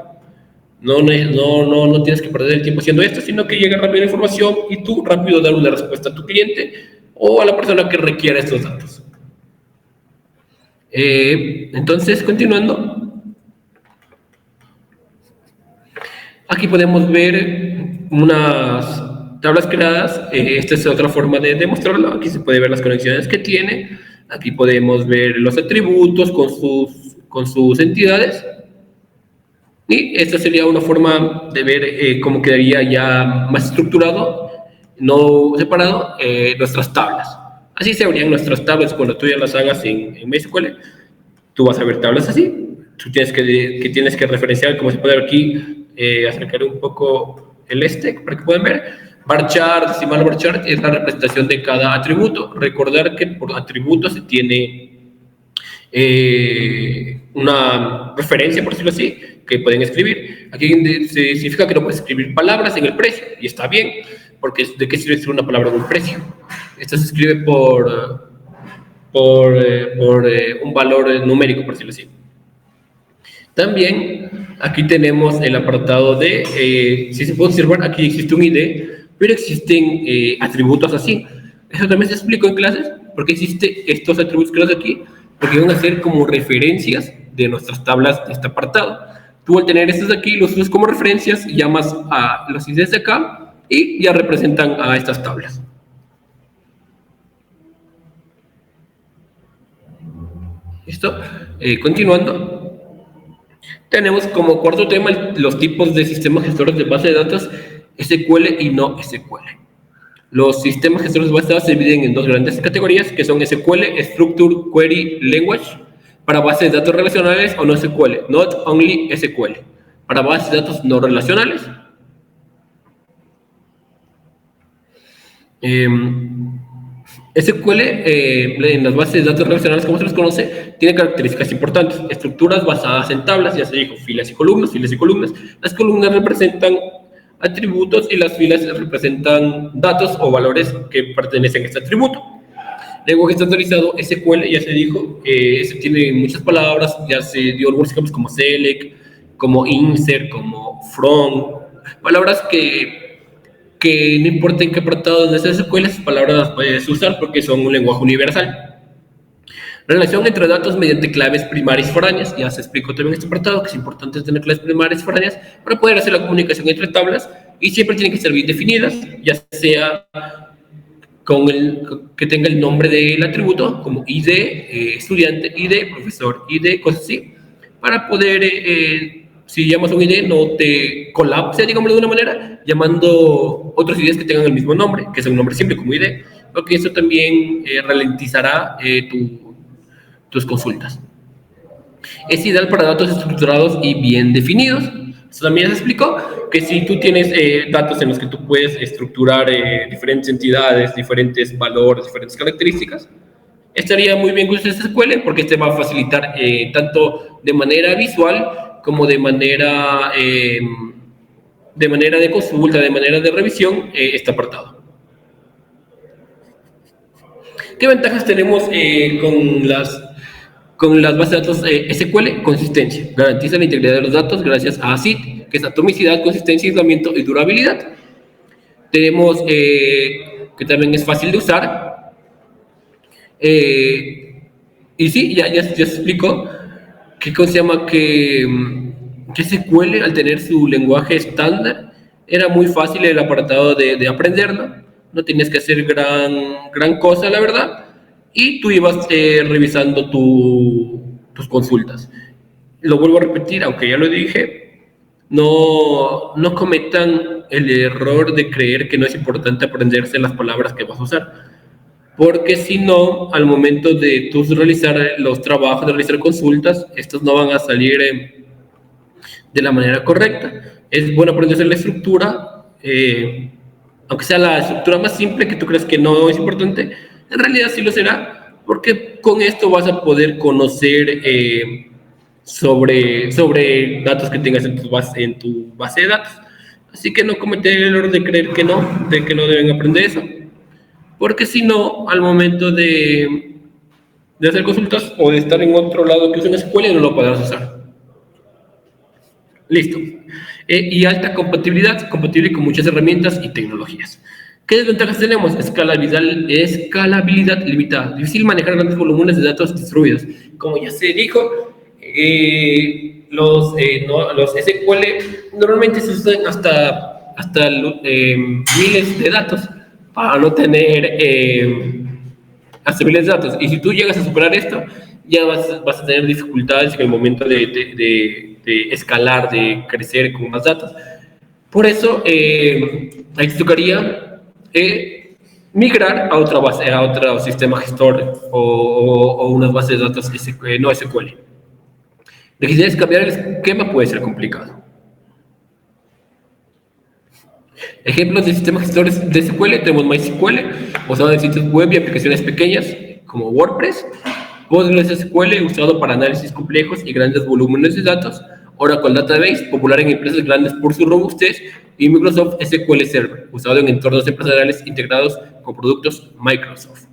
No tienes que perder el tiempo haciendo esto, sino que llegue rápido la información y tú rápido dar una respuesta a tu cliente o a la persona que requiera estos datos. Entonces, continuando, aquí podemos ver unas tablas creadas. Esta es otra forma de demostrarlo. Aquí se puede ver las conexiones que tiene. Aquí podemos ver los atributos con sus entidades. Y esta sería una forma de ver cómo quedaría ya más estructurado, no separado, nuestras tablas. Así se verían nuestras tablas cuando tú ya las hagas en MySQL. Tú vas a ver tablas así. Tú tienes que referenciar, como se puede ver aquí, acercar un poco el para que puedan ver. Bar chart, decimal bar chart, es la representación de cada atributo. Recordar que por atributo se tiene una referencia, por decirlo así, que pueden escribir. Aquí significa que no puedes escribir palabras en el precio, y está bien, porque ¿de qué sirve escribir una palabra en un precio? Esto se escribe por un valor numérico, por decirlo así. También aquí tenemos el apartado de, si se puede observar, aquí existe un ID, pero existen atributos así. Eso también se explicó en clases, porque existen estos atributos que los aquí, porque van a ser como referencias de nuestras tablas de este apartado. Tú al tener estos aquí, los usas como referencias, llamas a los IDs de acá y ya representan a estas tablas. ¿Listo? Continuando. Tenemos como cuarto tema los tipos de sistemas gestores de base de datos SQL y no SQL. Los sistemas gestores de base de datos se dividen en dos grandes categorías, que son SQL, Structure Query Language, para bases de datos relacionales, o no SQL, Not Only SQL, para bases de datos no relacionales. SQL, en las bases de datos relacionales, como se les conoce, tiene características importantes. Estructuras basadas en tablas, ya se dijo, filas y columnas, filas y columnas. Las columnas representan atributos y las filas representan datos o valores que pertenecen a este atributo. Lenguaje estandarizado, SQL, ya se dijo, se tiene muchas palabras, ya se dio algunos ejemplos como select, como insert, como from, palabras que no importa en qué apartado de esas SQL, esas palabras las puedes usar porque son un lenguaje universal. Relación entre datos mediante claves primarias y foráneas. Ya se explicó también en este apartado que es importante tener claves primarias y foráneas para poder hacer la comunicación entre tablas y siempre tienen que ser bien definidas, ya sea con que tenga el nombre del atributo, como ID, estudiante, ID, profesor, ID, cosas así, para poder, si llamas un ID, no te colapse, digamos de una manera, llamando otros IDs que tengan el mismo nombre, que sea un nombre simple como ID, porque eso también ralentizará tus consultas. Es ideal para datos estructurados y bien definidos. Eso también se explicó que si tú tienes datos en los que tú puedes estructurar diferentes entidades, diferentes valores, diferentes características, estaría muy bien que ustedes se SQL porque este va a facilitar tanto de manera visual como de manera de consulta, de manera de revisión este apartado. ¿Qué ventajas tenemos con las bases de datos SQL? Consistencia. Garantiza la integridad de los datos gracias a ACID, que es atomicidad, consistencia, aislamiento y durabilidad. Tenemos que también es fácil de usar. Y sí, ya se explicó que se llama que SQL, al tener su lenguaje estándar, era muy fácil el apartado de aprenderlo. No tenías que hacer gran cosa, la verdad. Y tú ibas revisando tus consultas. Lo vuelvo a repetir, aunque ya lo dije, no cometan el error de creer que no es importante aprenderse las palabras que vas a usar. Porque si no, al momento de tú realizar los trabajos, de realizar consultas, estos no van a salir de la manera correcta. Es bueno aprenderse la estructura, aunque sea la estructura más simple que tú crees que no es importante, en realidad sí lo será, porque con esto vas a poder conocer sobre datos que tengas en tu base de datos. Así que no cometer el error de creer que no deben aprender eso, porque si no, al momento de hacer consultas o de estar en otro lado que usen SQL, no lo podrás usar. Listo. Y alta compatibilidad, compatible con muchas herramientas y tecnologías. ¿Qué desventajas tenemos? Escalabilidad limitada. Difícil manejar grandes volúmenes de datos distribuidos. Como ya se dijo, los SQL normalmente se usan hasta miles de datos para no tener hasta miles de datos. Y si tú llegas a superar esto, ya vas a tener dificultades en el momento de escalar, de crecer con más datos. Por eso, ahí te tocaría migrar a otra base, a otro sistema gestor o unas bases de datos no SQL. Si quisieras cambiar el esquema, puede ser complicado. Ejemplos de sistemas gestores de SQL, tenemos MySQL, usado en sitios web y aplicaciones pequeñas como WordPress, PostgreSQL, usado para análisis complejos y grandes volúmenes de datos, Oracle Database, popular en empresas grandes por su robustez, y Microsoft SQL Server, usado en entornos empresariales integrados con productos Microsoft.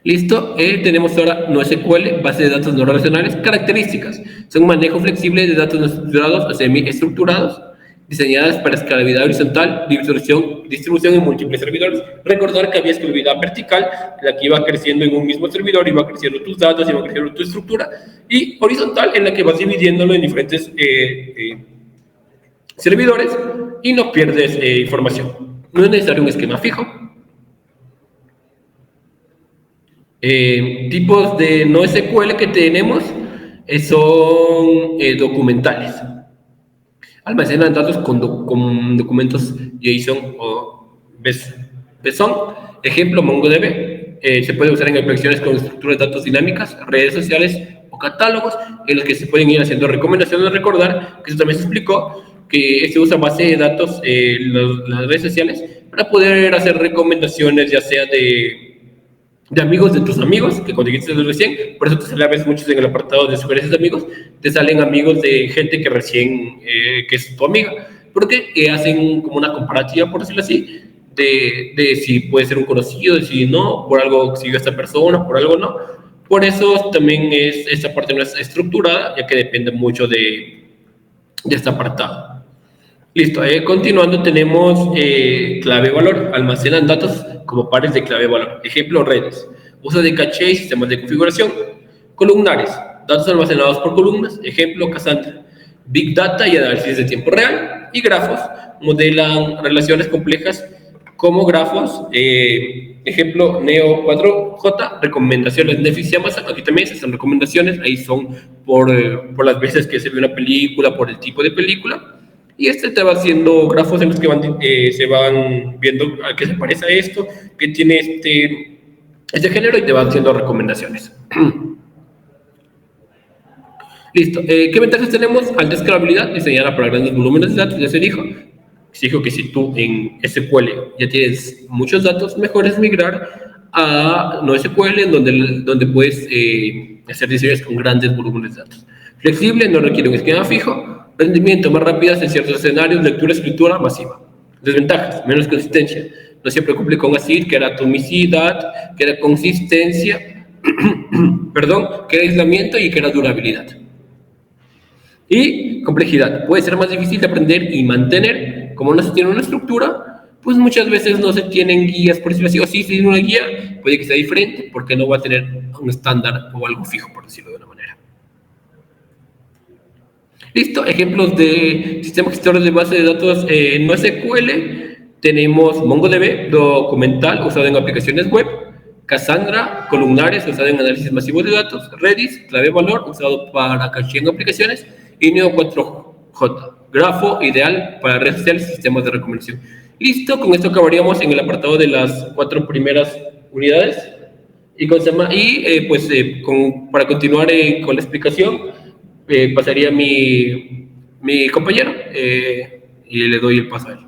Listo, tenemos ahora NoSQL, base de datos no relacionales. Características: son un manejo flexible de datos no estructurados o semi-estructurados, diseñadas para escalabilidad horizontal, distribución en múltiples servidores. Recordar que había escalabilidad vertical, la que iba creciendo en un mismo servidor, iba creciendo tus datos, iba creciendo tu estructura, y horizontal, en la que vas dividiéndolo en diferentes servidores y no pierdes información. No es necesario un esquema fijo. Tipos de NoSQL que tenemos son documentales. Almacenan datos con documentos JSON o BSON. Ejemplo, MongoDB. Se puede usar en aplicaciones con estructuras de datos dinámicas, redes sociales o catálogos, en los que se pueden ir haciendo recomendaciones. Recordar que eso también se explicó, que se usa base de datos las redes sociales para poder hacer recomendaciones, ya sea de amigos de tus amigos que conseguiste recién. Por eso te sale a veces muchos en el apartado de sugerencias de amigos, te salen amigos de gente que recién que es tu amiga, porque hacen como una comparativa, por decirlo así, de si puede ser un conocido, de si no, por algo siguió a esta persona, por algo no. Por eso también esta parte no es estructurada, ya que depende mucho de este apartado. Listo, continuando tenemos clave valor, almacenan datos como pares de clave valor. Ejemplo, redes. Uso de caché y sistemas de configuración. Columnares. Datos almacenados por columnas. Ejemplo, Cassandra. Big Data y análisis de tiempo real. Y grafos. Modelan relaciones complejas como grafos. Ejemplo, Neo 4J. Recomendaciones Netflix y Amazon. Aquí también se hacen recomendaciones. Ahí son por las veces que se ve una película, por el tipo de película. Y este te va haciendo grafos en los que se van viendo a qué se parece a esto, que tiene este género, y te va haciendo recomendaciones. Listo. ¿Qué ventajas tenemos? Alta escalabilidad, diseñada para grandes volúmenes de datos, ya se dijo. Se dijo que si tú en SQL ya tienes muchos datos, mejor es migrar a NoSQL, en donde puedes hacer diseños con grandes volúmenes de datos. Flexible, no requiere un esquema fijo. Rendimiento más rápidas en ciertos escenarios, lectura, escritura masiva. Desventajas, menos consistencia. No siempre cumple con ACID, que era atomicidad, que era consistencia, perdón, que era aislamiento y que era durabilidad. Y complejidad. Puede ser más difícil de aprender y mantener. Como no se tiene una estructura, pues muchas veces no se tienen guías, por decirlo así. O si tiene una guía, puede que sea diferente, porque no va a tener un estándar o algo fijo, por decirlo de una manera. Listo, ejemplos de sistemas gestores de base de datos en NoSQL. Tenemos MongoDB, documental, usado en aplicaciones web. Cassandra, columnares, usado en análisis masivo de datos. Redis, clave valor, usado para caché en aplicaciones. Y Neo4j, grafo ideal para redes sociales y sistemas de recomendación. Listo, con esto acabaríamos en el apartado de las 4 primeras unidades. Y, para continuar con la explicación, pasaría mi compañero y le doy el paso a él.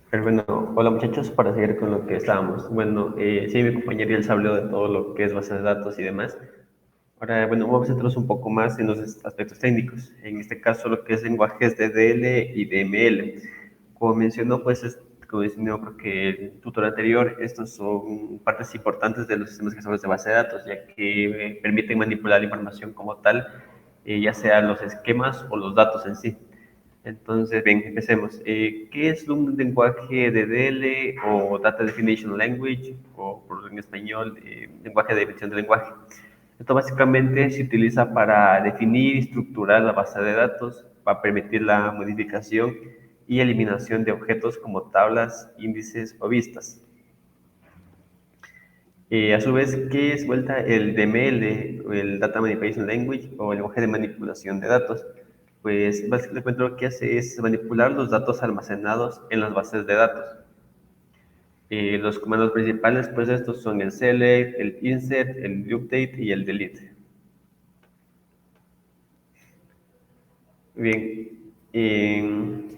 Pero bueno, hola muchachos, para seguir con lo que estábamos. Bueno, sí, mi compañero ya les habló de todo lo que es base de datos y demás. Ahora, bueno, vamos a centrarnos un poco más en los aspectos técnicos. En este caso, lo que es lenguajes de DL y DML. Como mencionó, como mencionó, creo que el tutor anterior, estos son partes importantes de los sistemas gestores de base de datos, ya que permiten manipular la información como tal, ya sea los esquemas o los datos en sí. Entonces, bien, empecemos. ¿Qué es un lenguaje de DL o Data Definition Language, o en español, lenguaje de definición de lenguaje? Esto básicamente se utiliza para definir y estructurar la base de datos, para permitir la modificación y eliminación de objetos como tablas, índices o vistas. A su vez, ¿qué es vuelta el DML, el Data Manipulation Language, o el lenguaje de manipulación de datos? Pues básicamente lo que hace es manipular los datos almacenados en las bases de datos. Los comandos principales, pues estos son el select, el insert, el update y el delete. Bien, empezando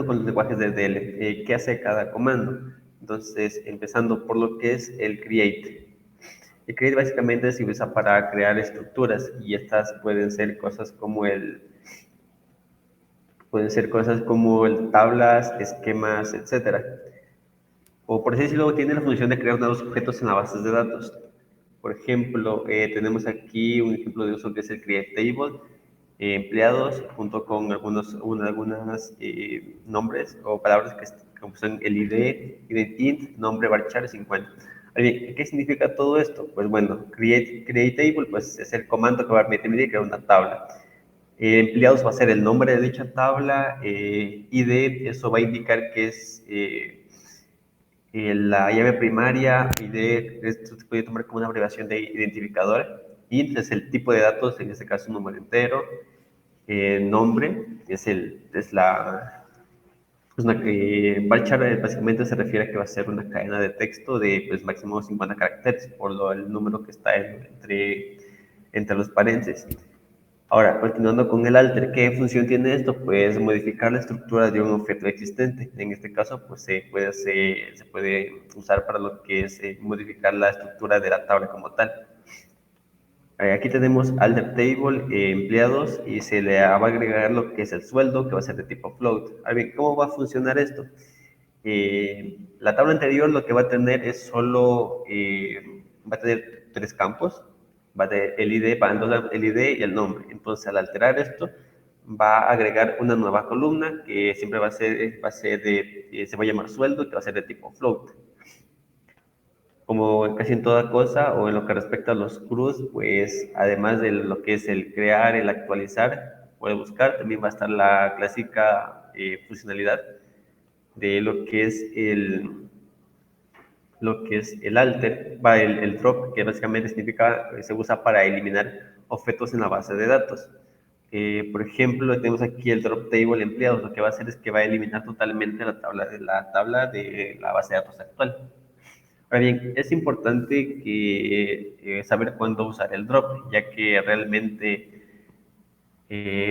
con los lenguajes de DL, ¿qué hace cada comando? Entonces, empezando por lo que es el create. El create básicamente se usa para crear estructuras, y estas pueden ser cosas como tablas, esquemas, etcétera. O por así decirlo, tiene la función de crear nuevos objetos en las bases de datos. Por ejemplo, tenemos aquí un ejemplo de uso que es el create table, empleados, junto con algunos nombres o palabras como son el ID, int, nombre, varchar 50. Bien, ¿qué significa todo esto? Pues bueno, create table, pues es el comando que va a permitir crear una tabla. Empleados va a ser el nombre de dicha tabla. ID, eso va a indicar que es la llave primaria. ID, esto se puede tomar como una abreviación de identificador. Int es el tipo de datos, en este caso un número entero. Nombre varchar básicamente se refiere a que va a ser una cadena de texto de pues, máximo 50 caracteres, por el número que está entre los paréntesis. Ahora, continuando con el alter, ¿qué función tiene esto? Pues modificar la estructura de un objeto existente. En este caso, pues se puede usar para lo que es modificar la estructura de la tabla como tal. Aquí tenemos alter table, empleados, y se le va a agregar lo que es el sueldo, que va a ser de tipo float. A ver, ¿cómo va a funcionar esto? La tabla anterior lo que va a tener es solo, va a tener 3 campos, va a tener el ID, el ID y el nombre. Entonces, al alterar esto, va a agregar una nueva columna que siempre se va a llamar sueldo, que va a ser de tipo float. Como casi en toda cosa o en lo que respecta a los CRUs, pues además de lo que es el crear, el actualizar o el buscar, también va a estar la clásica funcionalidad de lo que es el alter, el drop, que básicamente significa, se usa para eliminar objetos en la base de datos. Por ejemplo, tenemos aquí el drop table empleados. Lo que va a hacer es que va a eliminar totalmente la tabla de la base de datos actual. Ahora bien, es importante saber cuándo usar el drop, ya que realmente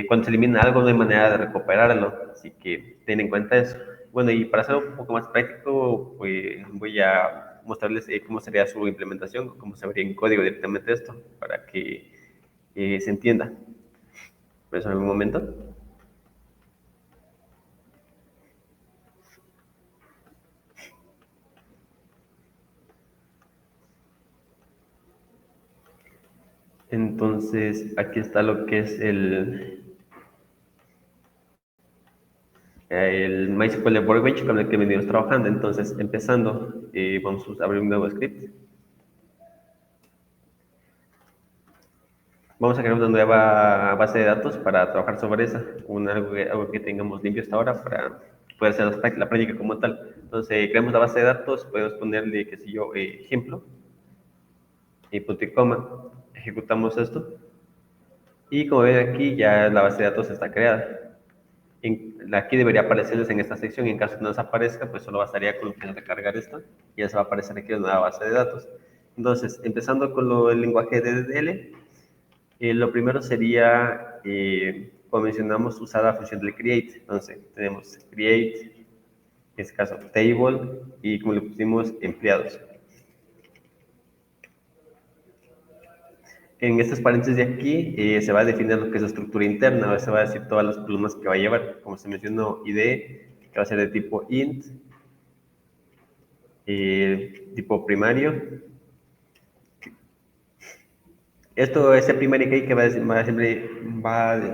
cuando se elimina algo no hay manera de recuperarlo, así que ten en cuenta eso. Bueno, y para hacerlo un poco más práctico, pues voy a mostrarles cómo sería su implementación, cómo se vería en código directamente esto, para que se entienda. Por eso, en un momento. Entonces, aquí está lo que es el MySQL Workbench con el que venimos trabajando. Entonces, empezando, vamos a abrir un nuevo script. Vamos a crear una nueva base de datos para trabajar sobre esa, algo que tengamos limpio hasta ahora para poder hacer la práctica como tal. Entonces, creamos la base de datos, podemos ponerle, qué sé yo, ejemplo, y punto y coma, ejecutamos esto, y como ven aquí, ya la base de datos está creada. Aquí debería aparecerles en esta sección, y en caso que no les aparezca, pues solo bastaría con recargar esto, y ya se va a aparecer aquí una nueva base de datos. Entonces, empezando con el lenguaje de DDL, lo primero sería, como mencionamos, usar la función del create. Entonces, tenemos create, en este caso table, y como le pusimos, empleados. En estos paréntesis de aquí se va a definir lo que es la estructura interna, se va a decir todas las columnas que va a llevar. Como se mencionó, ID, que va a ser de tipo int, tipo primario. Ese primary key que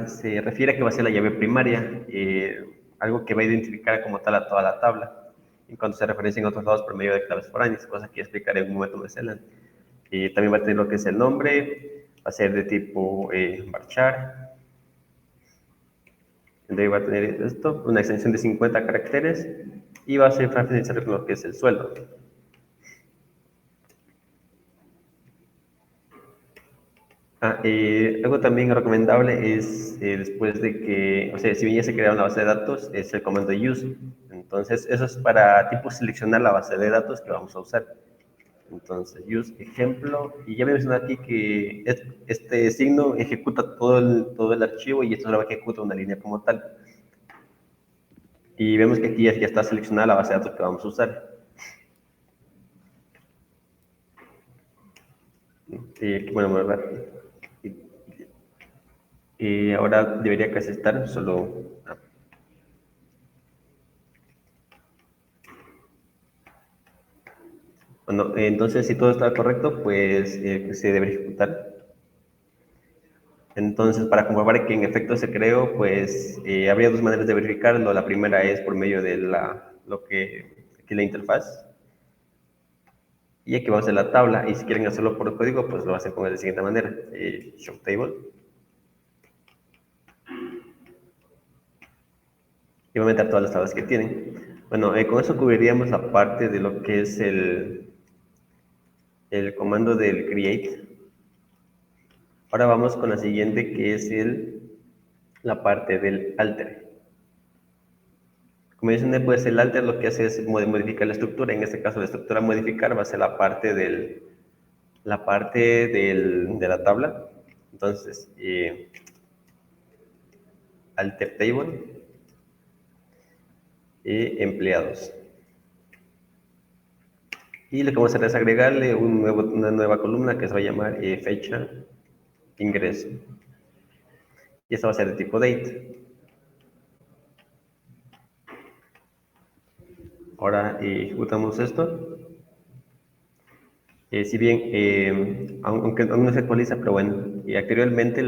se refiere a que va a ser la llave primaria, algo que va a identificar como tal a toda la tabla, en cuanto se referencia en otros lados por medio de claves foráneas, cosa que explicaré en un momento más adelante. También va a tener lo que es el nombre, va a ser de tipo varchar. Entonces va a tener esto, una extensión de 50 caracteres, y va a ser para finalizar con lo que es el sueldo. Algo también recomendable es después de que, o sea, si bien ya se crea una base de datos, es el comando use. Entonces, eso es para tipo seleccionar la base de datos que vamos a usar. Entonces, use ejemplo, y ya me mencioné aquí que este signo ejecuta todo el archivo y esto solo ejecuta una línea como tal. Y vemos que aquí ya está seleccionada la base de datos que vamos a usar. Bueno, ahora debería casi estar, solo... Bueno, entonces si todo está correcto, pues se debe ejecutar. Entonces, para comprobar que en efecto se creó, pues habría dos maneras de verificarlo. La primera es por medio de la interfaz. Y aquí vamos a la tabla. Y si quieren hacerlo por código, pues lo hacen con de la siguiente manera. Show table. y va a meter todas las tablas que tienen. Bueno, con eso cubriríamos la parte de lo que es el comando del create. Ahora vamos con la siguiente, que es la parte del alter. Como mencioné, pues el alter lo que hace es modificar la estructura. En este caso, la estructura a modificar va a ser la parte de la tabla. Entonces, alter table empleados. Y lo que vamos a hacer es agregarle una nueva columna que se va a llamar fecha ingreso. Y esta va a ser de tipo date. Ahora ejecutamos esto. Si bien, aunque aún no se actualiza, pero bueno, y anteriormente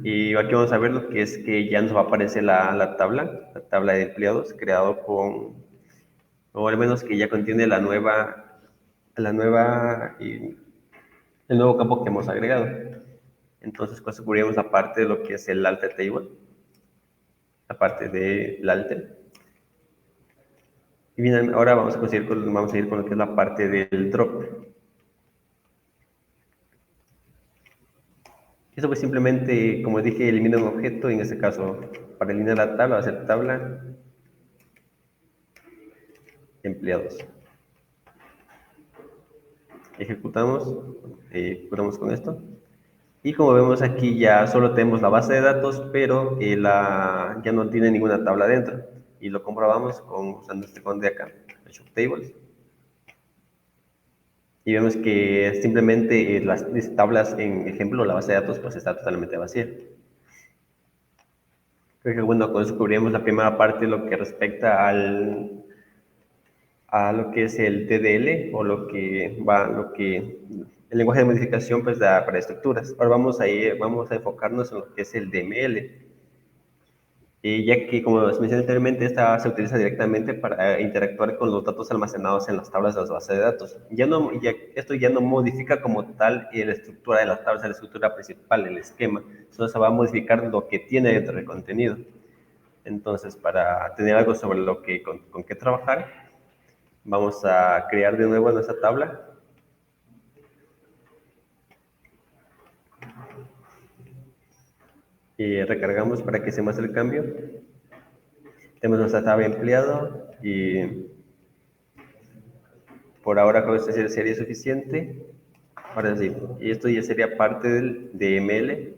y aquí vamos a ver lo que es que ya nos va a aparecer la tabla de empleados creado o al menos que ya contiene el nuevo campo que hemos agregado. Entonces, pues cubrimos la parte de lo que es el alter table, la parte del alter. Y bien, ahora vamos a ir con lo que es la parte del drop. Eso pues simplemente, como dije, elimina un objeto, en este caso, para eliminar la tabla, va a ser tabla empleados. Ejecutamos, curamos con esto. Y como vemos aquí ya solo tenemos la base de datos, pero ya no tiene ninguna tabla dentro. Y lo comprobamos usando este comando de acá, tables. Y vemos que simplemente las tablas, en ejemplo, la base de datos, pues está totalmente vacía. Creo que bueno, con eso cubrimos la primera parte, lo que respecta a lo que es el TDL o el lenguaje de modificación pues para estructuras. Ahora vamos a enfocarnos en lo que es el DML. Ya que, como les mencioné anteriormente, esta se utiliza directamente para interactuar con los datos almacenados en las tablas de las bases de datos. Esto ya no modifica como tal la estructura de las tablas, la estructura principal, el esquema, solo se va a modificar lo que tiene dentro del contenido. Entonces, para tener algo sobre con qué trabajar, vamos a crear de nuevo nuestra tabla. Y recargamos para que se muestre el cambio. Tenemos nuestra tabla empleado y por ahora con esto sería suficiente. Ahora sí, y esto ya sería parte del DML.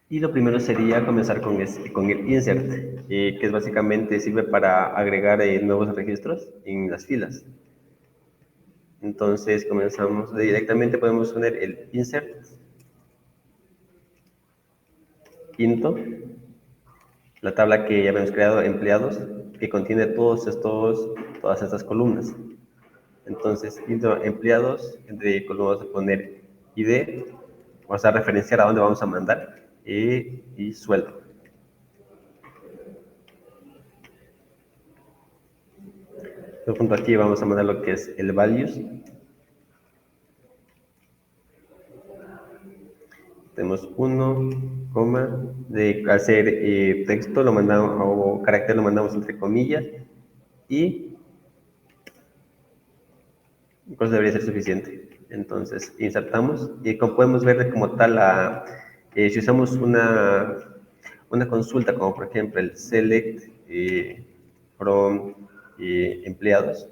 Y lo primero sería comenzar con el insert, que es básicamente sirve para agregar nuevos registros en las filas. Entonces comenzamos directamente, podemos poner el insert into, la tabla que ya habíamos creado, empleados, que contiene todas estas columnas. Entonces, into empleados, entre columnas vamos a poner ID, vamos a referenciar a dónde vamos a mandar, y sueldo. Junto aquí vamos a mandar lo que es el values. Tenemos 1, de hacer texto lo mandamos, o carácter lo mandamos entre comillas, y pues debería ser suficiente. Entonces insertamos y como podemos ver como tal, si usamos una consulta como por ejemplo el select from empleados,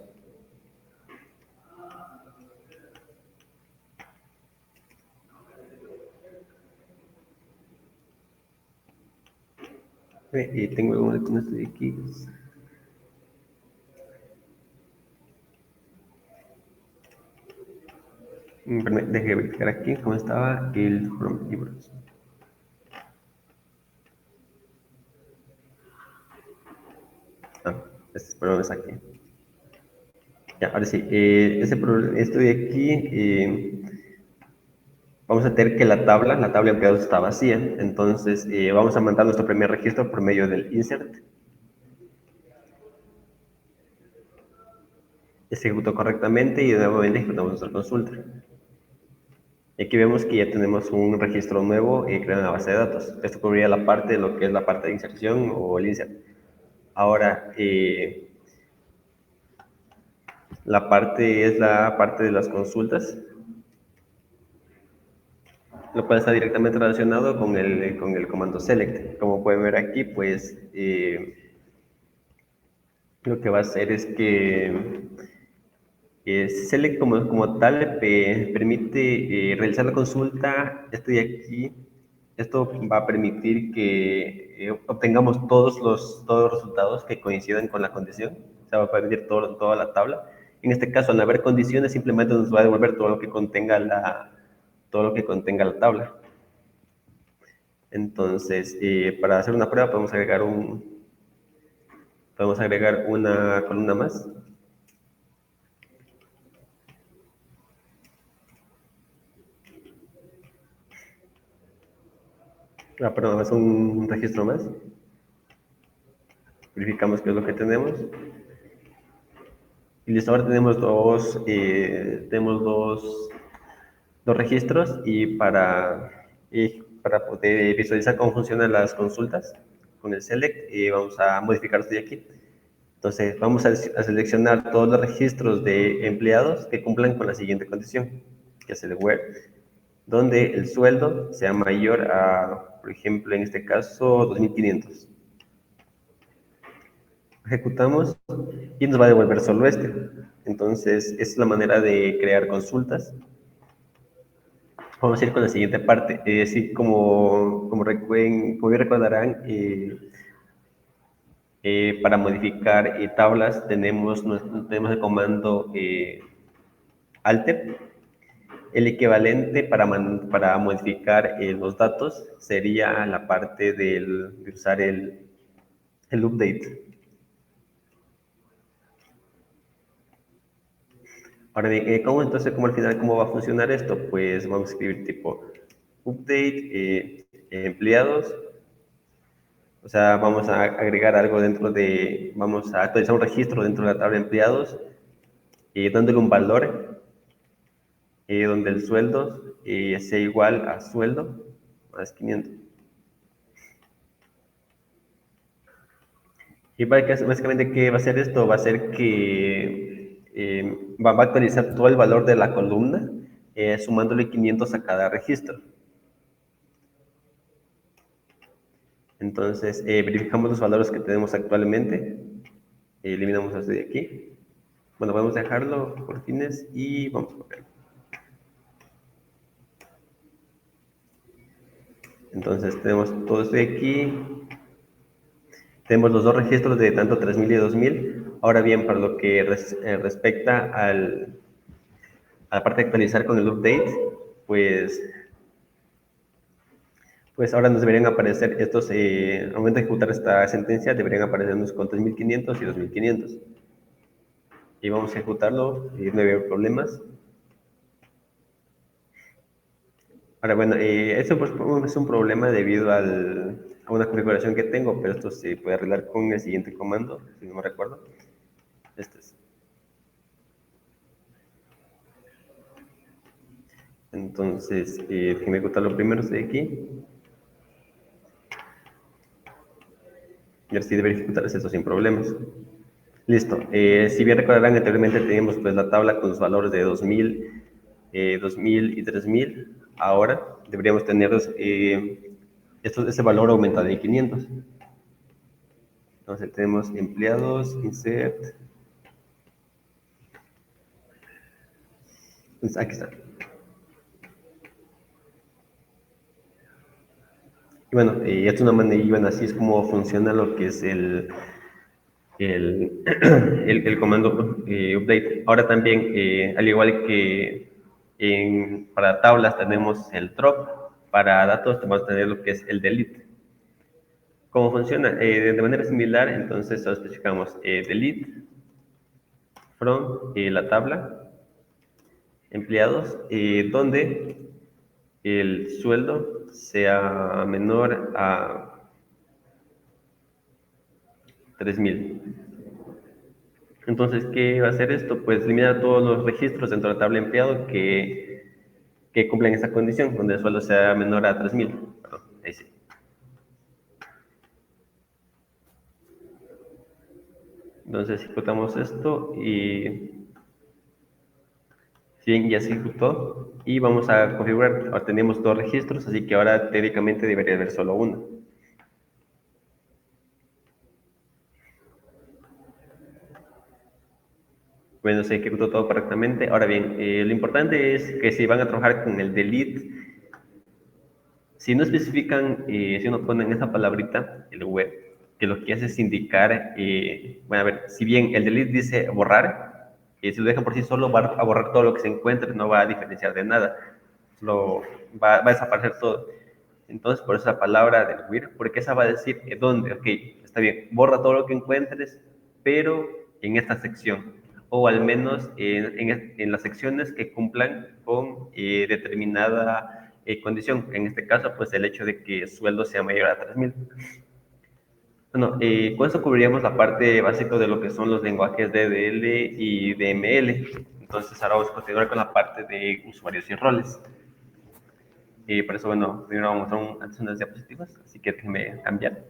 y tengo uno con esto de aquí. Deje verificar aquí cómo estaba el from libros. Este problema es aquí. Ya, ahora sí, esto de aquí, vamos a tener que la tabla de empleados está vacía, entonces vamos a mandar nuestro primer registro por medio del insert. se ejecutó correctamente y nuevamente ejecutamos nuestra consulta. Y aquí vemos que ya tenemos un registro nuevo creado en la base de datos. Esto cubriría la parte de lo que es la parte de inserción o el insert. Ahora, la parte es la parte de las consultas, lo cual está directamente relacionado con el comando select. Como pueden ver aquí, pues lo que va a hacer es que select como tal permite realizar la consulta. Estoy aquí. Esto va a permitir que obtengamos todos los resultados que coincidan con la condición. O sea, va a permitir toda la tabla. En este caso, al no haber condiciones, simplemente nos va a devolver todo lo que contenga la tabla. Entonces, para hacer una prueba podemos agregar una columna más. Perdón, es un registro más. Verificamos qué es lo que tenemos. Y listo, ahora tenemos dos registros y para poder visualizar cómo funcionan las consultas con el select, vamos a modificar esto de aquí. Entonces, vamos a seleccionar todos los registros de empleados que cumplan con la siguiente condición, que es el where, donde el sueldo sea mayor a, por ejemplo, en este caso, 2.500. Ejecutamos y nos va a devolver solo este. Entonces, esa es la manera de crear consultas. Vamos a ir con la siguiente parte. Sí, como bien recordarán, para modificar tablas tenemos el comando alter. El equivalente para modificar los datos sería la parte de usar el update. Ahora bien, ¿cómo al final cómo va a funcionar esto? Pues vamos a escribir tipo update, empleados. O sea, vamos a agregar algo vamos a actualizar un registro dentro de la tabla de empleados, dándole un valor, donde el sueldo sea igual a sueldo más 500. Y básicamente, ¿qué va a hacer esto? Va a hacer que va a actualizar todo el valor de la columna, sumándole 500 a cada registro. Entonces, verificamos los valores que tenemos actualmente, eliminamos este de aquí. Bueno, podemos dejarlo por fines y vamos a ver. Entonces, tenemos todo esto de aquí. Tenemos los dos registros de tanto 3000 y 2000. Ahora bien, para lo que respecta a la parte de actualizar con el update, pues ahora nos deberían aparecer estos, al momento de ejecutar esta sentencia, deberían aparecernos con 3500 y 2500. Y vamos a ejecutarlo y no hay problemas. Ahora, bueno, eso pues, es un problema debido a una configuración que tengo, pero esto se puede arreglar con el siguiente comando, si no me recuerdo. Este es. Entonces, déjenme ejecutarlo primero, estoy aquí. Y así debe ejecutarse esto sin problemas. Listo. Si bien recordarán, anteriormente teníamos pues la tabla con los valores de 2000, 2000 y 3000. Ahora deberíamos tener ese valor aumentado en 500. Entonces tenemos empleados, insert. Entonces, aquí está. Y bueno, esto es una manera, y bueno, así es como funciona lo que es el comando update. Ahora también, al igual que para tablas tenemos el drop, para datos vamos a tener lo que es el delete. ¿Cómo funciona? De manera similar, entonces especificamos delete from la tabla empleados, donde el sueldo sea menor a 3000. Entonces, ¿qué va a hacer esto? Pues eliminar todos los registros dentro de la tabla empleado que cumplen esta condición, donde el sueldo sea menor a 3.000. Perdón, ahí sí. Entonces ejecutamos esto y si bien ya se ejecutó y vamos a configurar. Ahora tenemos dos registros, así que ahora teóricamente debería haber solo uno. Bueno, se ejecutó todo correctamente. Ahora bien, lo importante es que si van a trabajar con el delete, si no especifican, si no ponen esa palabrita, el web, que lo que hace es indicar, bueno, a ver, si bien el delete dice borrar, si lo dejan por sí solo, va a borrar todo lo que se encuentre, no va a diferenciar de nada, va a desaparecer todo. Entonces, por esa palabra del WIR, porque esa va a decir dónde, ok, está bien, borra todo lo que encuentres, pero en esta sección, o al menos en las secciones que cumplan con determinada condición, en este caso, pues el hecho de que el sueldo sea mayor a 3.000. Bueno, con eso cubriríamos la parte básica de lo que son los lenguajes DDL y DML. Entonces, ahora vamos a continuar con la parte de usuarios y roles. Y por eso, bueno, primero vamos a mostrar antes unas diapositivas, así que déjenme cambiar.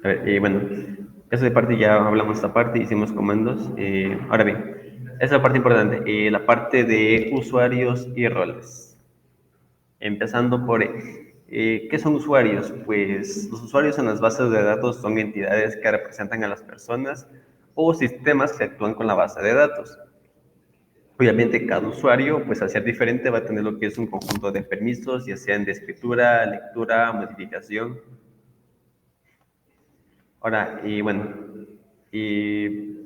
A ver, bueno, eso de parte ya hablamos de esta parte, hicimos comandos. Ahora bien, esa es la parte importante, la parte de usuarios y roles. Empezando por, ¿qué son usuarios? Pues los usuarios en las bases de datos son entidades que representan a las personas o sistemas que actúan con la base de datos. Obviamente cada usuario, pues al ser diferente, va a tener lo que es un conjunto de permisos, ya sean de escritura, lectura, modificación. Ahora, y bueno, y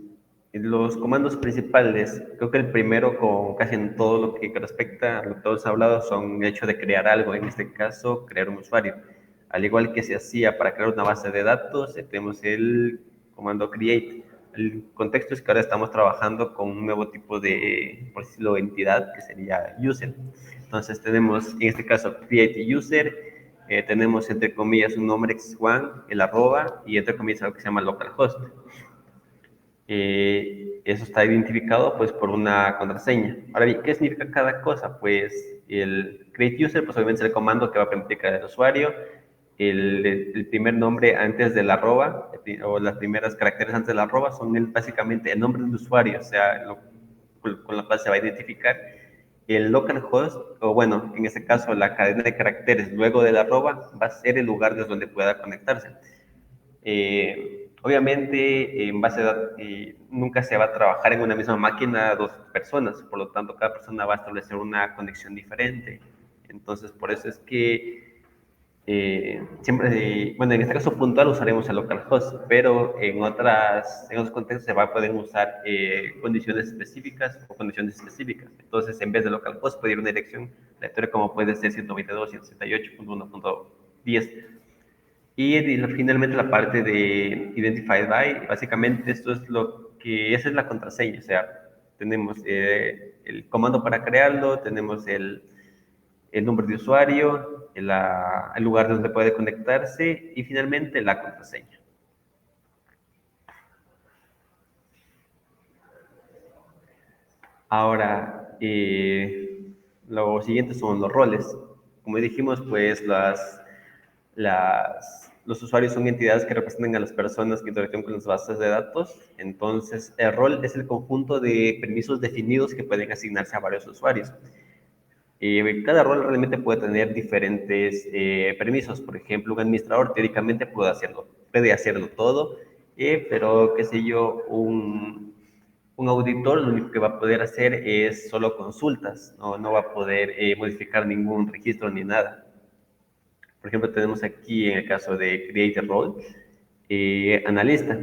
los comandos principales, creo que el primero con casi en todo lo que respecta a lo que todos han hablado son el hecho de crear algo, en este caso crear un usuario. Al igual que se hacía para crear una base de datos, tenemos el comando create. El contexto es que ahora estamos trabajando con un nuevo tipo de, por decirlo, entidad que sería user. Entonces tenemos en este caso create user, tenemos entre comillas un nombre x1, el arroba, y entre comillas algo que se llama localhost. Eso está identificado pues por una contraseña. Ahora bien, ¿qué significa cada cosa? Pues el create user, pues obviamente es el comando que va a permitir crear el usuario. El primer nombre antes del arroba, o las primeras caracteres antes del arroba, son básicamente el nombre del usuario, o sea, con la cual se va a identificar. El localhost, o bueno, en este caso la cadena de caracteres luego del arroba, va a ser el lugar desde donde pueda conectarse. Obviamente, en base de datos, nunca se va a trabajar en una misma máquina dos personas, por lo tanto, cada persona va a establecer una conexión diferente. Entonces, por eso es que siempre, bueno, en este caso puntual usaremos el localhost, pero en otros contextos se va a poder usar condiciones específicas o condiciones específicas. Entonces, en vez de localhost, puede ir una dirección aleatoria como puede ser 192.168.1.10. Y finalmente la parte de Identified by, básicamente esto es lo que, esa es la contraseña, o sea, tenemos el comando para crearlo, tenemos el nombre de usuario, el lugar donde puede conectarse y finalmente la contraseña. Ahora, lo siguiente son los roles. Como dijimos, pues los usuarios son entidades que representan a las personas que interactúan con las bases de datos. Entonces, el rol es el conjunto de permisos definidos que pueden asignarse a varios usuarios. Cada rol realmente puede tener diferentes permisos. Por ejemplo, un administrador teóricamente puede hacerlo todo, pero qué sé yo, un auditor lo único que va a poder hacer es solo consultas, no va a poder modificar ningún registro ni nada. Por ejemplo, tenemos aquí en el caso de Create Role, analista.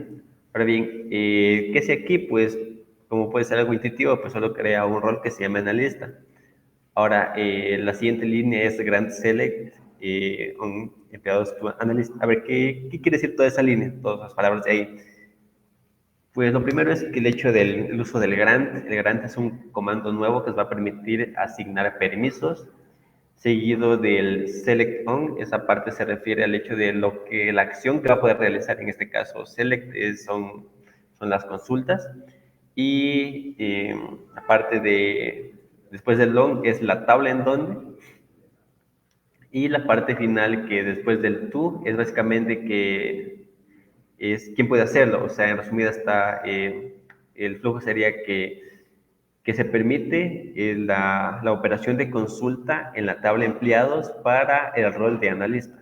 Ahora bien, ¿qué hace aquí? Pues como puede ser algo intuitivo, pues solo crea un rol que se llama analista. Ahora, la siguiente línea es Grant Select, un empleados to analyst. A ver, ¿qué quiere decir toda esa línea? Todas las palabras de ahí. Pues lo primero es que el hecho del uso del grant. El grant es un comando nuevo que nos va a permitir asignar permisos, seguido del select on. Esa parte se refiere al hecho de la acción que va a poder realizar. En este caso, select son las consultas. Y aparte después del long es la tabla en donde. Y la parte final que después del to es básicamente que es quién puede hacerlo. O sea, en resumida está, el flujo sería que se permite la operación de consulta en la tabla empleados para el rol de analista.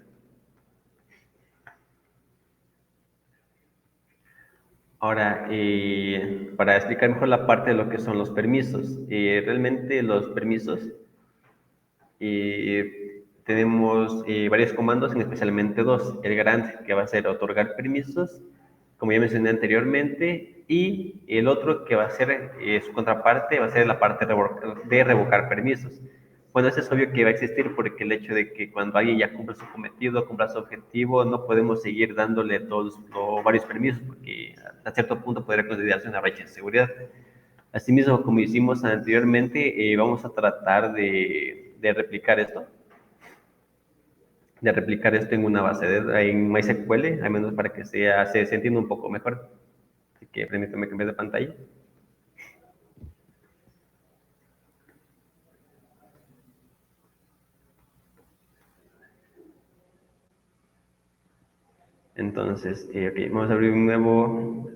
Ahora, para explicar mejor la parte de lo que son los permisos, realmente los permisos, tenemos varios comandos, especialmente dos. El grant, que va a ser otorgar permisos, como ya mencioné anteriormente, y el otro que va a ser su contraparte, va a ser la parte de revocar permisos. Bueno, eso es obvio que va a existir porque el hecho de que cuando alguien ya cumple su cometido, cumpla su objetivo, no podemos seguir dándole varios permisos porque a cierto punto podría considerarse una brecha de seguridad. Asimismo, como hicimos anteriormente, vamos a tratar de replicar esto en una base en MySQL, al menos para que se entienda un poco mejor. Así que permítame cambiar de pantalla. Entonces, okay, vamos a abrir un nuevo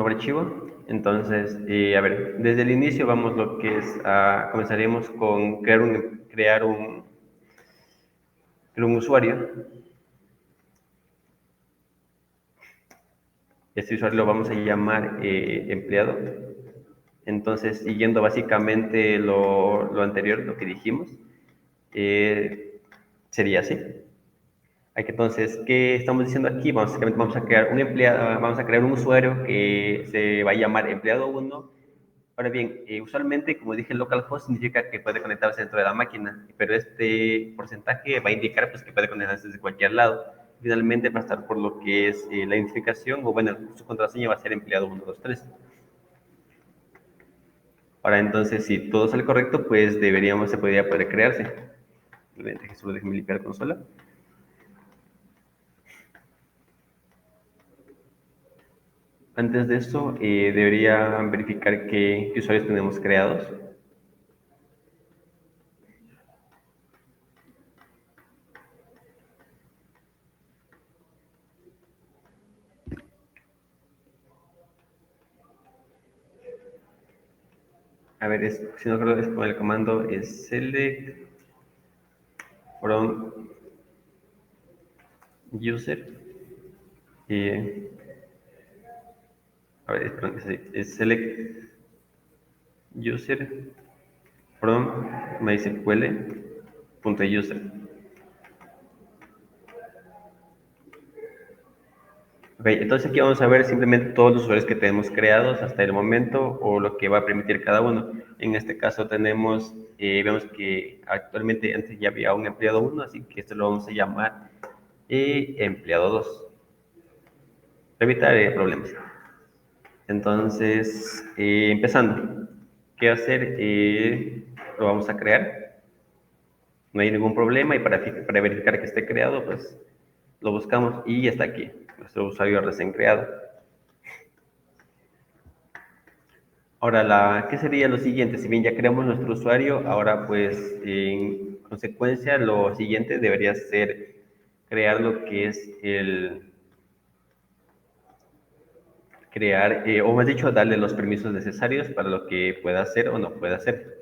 archivo. Entonces, a ver, desde el inicio vamos lo que es, comenzaremos con crear un usuario. Este usuario lo vamos a llamar empleado. Entonces, siguiendo básicamente lo anterior, lo que dijimos, sería así. Entonces, ¿qué estamos diciendo aquí? Básicamente vamos a crear un empleado, vamos a crear un usuario que se va a llamar empleado 1. Ahora bien, usualmente, como dije, localhost significa que puede conectarse dentro de la máquina, pero este porcentaje va a indicar pues, que puede conectarse desde cualquier lado. Finalmente va a estar por lo que es la identificación, o bueno, su contraseña va a ser empleado 123. Ahora entonces, si todo sale correcto, pues se podría poder crearse. Solo déjenme limpiar consola. Antes de eso, debería verificar qué usuarios tenemos creados. A ver, si no creo que es con el comando es select from user. Eh, a ver, perdón, es select user from mysql.user. Ok, entonces aquí vamos a ver simplemente todos los usuarios que tenemos creados hasta el momento o lo que va a permitir cada uno. En este caso vemos que actualmente antes ya había un empleado 1, así que esto lo vamos a llamar empleado 2, para evitar problemas. Entonces, empezando, ¿qué hacer? Lo vamos a crear, no hay ningún problema y para verificar que esté creado, pues lo buscamos y ya está aquí, nuestro usuario recién creado. Ahora, ¿qué sería lo siguiente? Si bien ya creamos nuestro usuario, ahora pues en consecuencia lo siguiente debería ser crear lo que es crear, o más dicho, darle los permisos necesarios para lo que pueda hacer o no pueda hacer.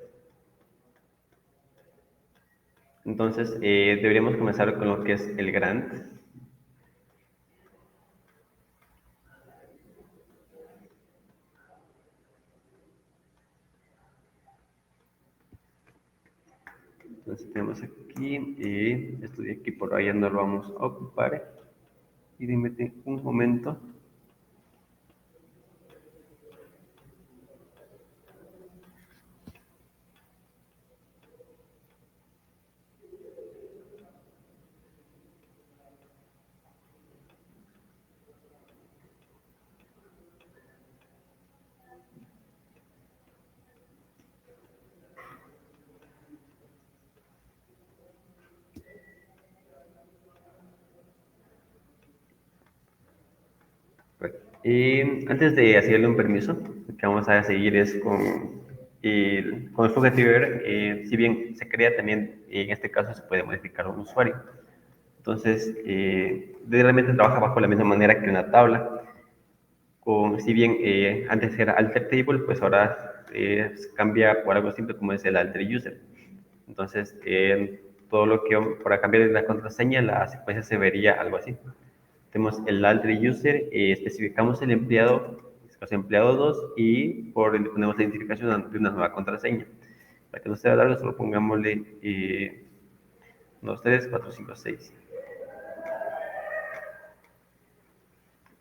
Entonces, deberíamos comenzar con lo que es el grant. Entonces tenemos aquí, esto de aquí por allá no lo vamos a ocupar. Y dime un momento. Antes de hacerle un permiso, lo que vamos a seguir es con el Fluga Tiber. Si bien se crea también, en este caso se puede modificar un usuario. Entonces, realmente trabaja bajo la misma manera que una tabla. Si bien antes era alter table, pues ahora cambia por algo simple como es el alter user. Entonces, todo lo que para cambiar la contraseña, la secuencia se vería algo así. Tenemos el alter user, especificamos el empleado, en este caso empleado 2, y por ende ponemos la identificación de una nueva contraseña. Para que no sea largo, solo pongámosle 1, 2, 3, 4, 5, 6.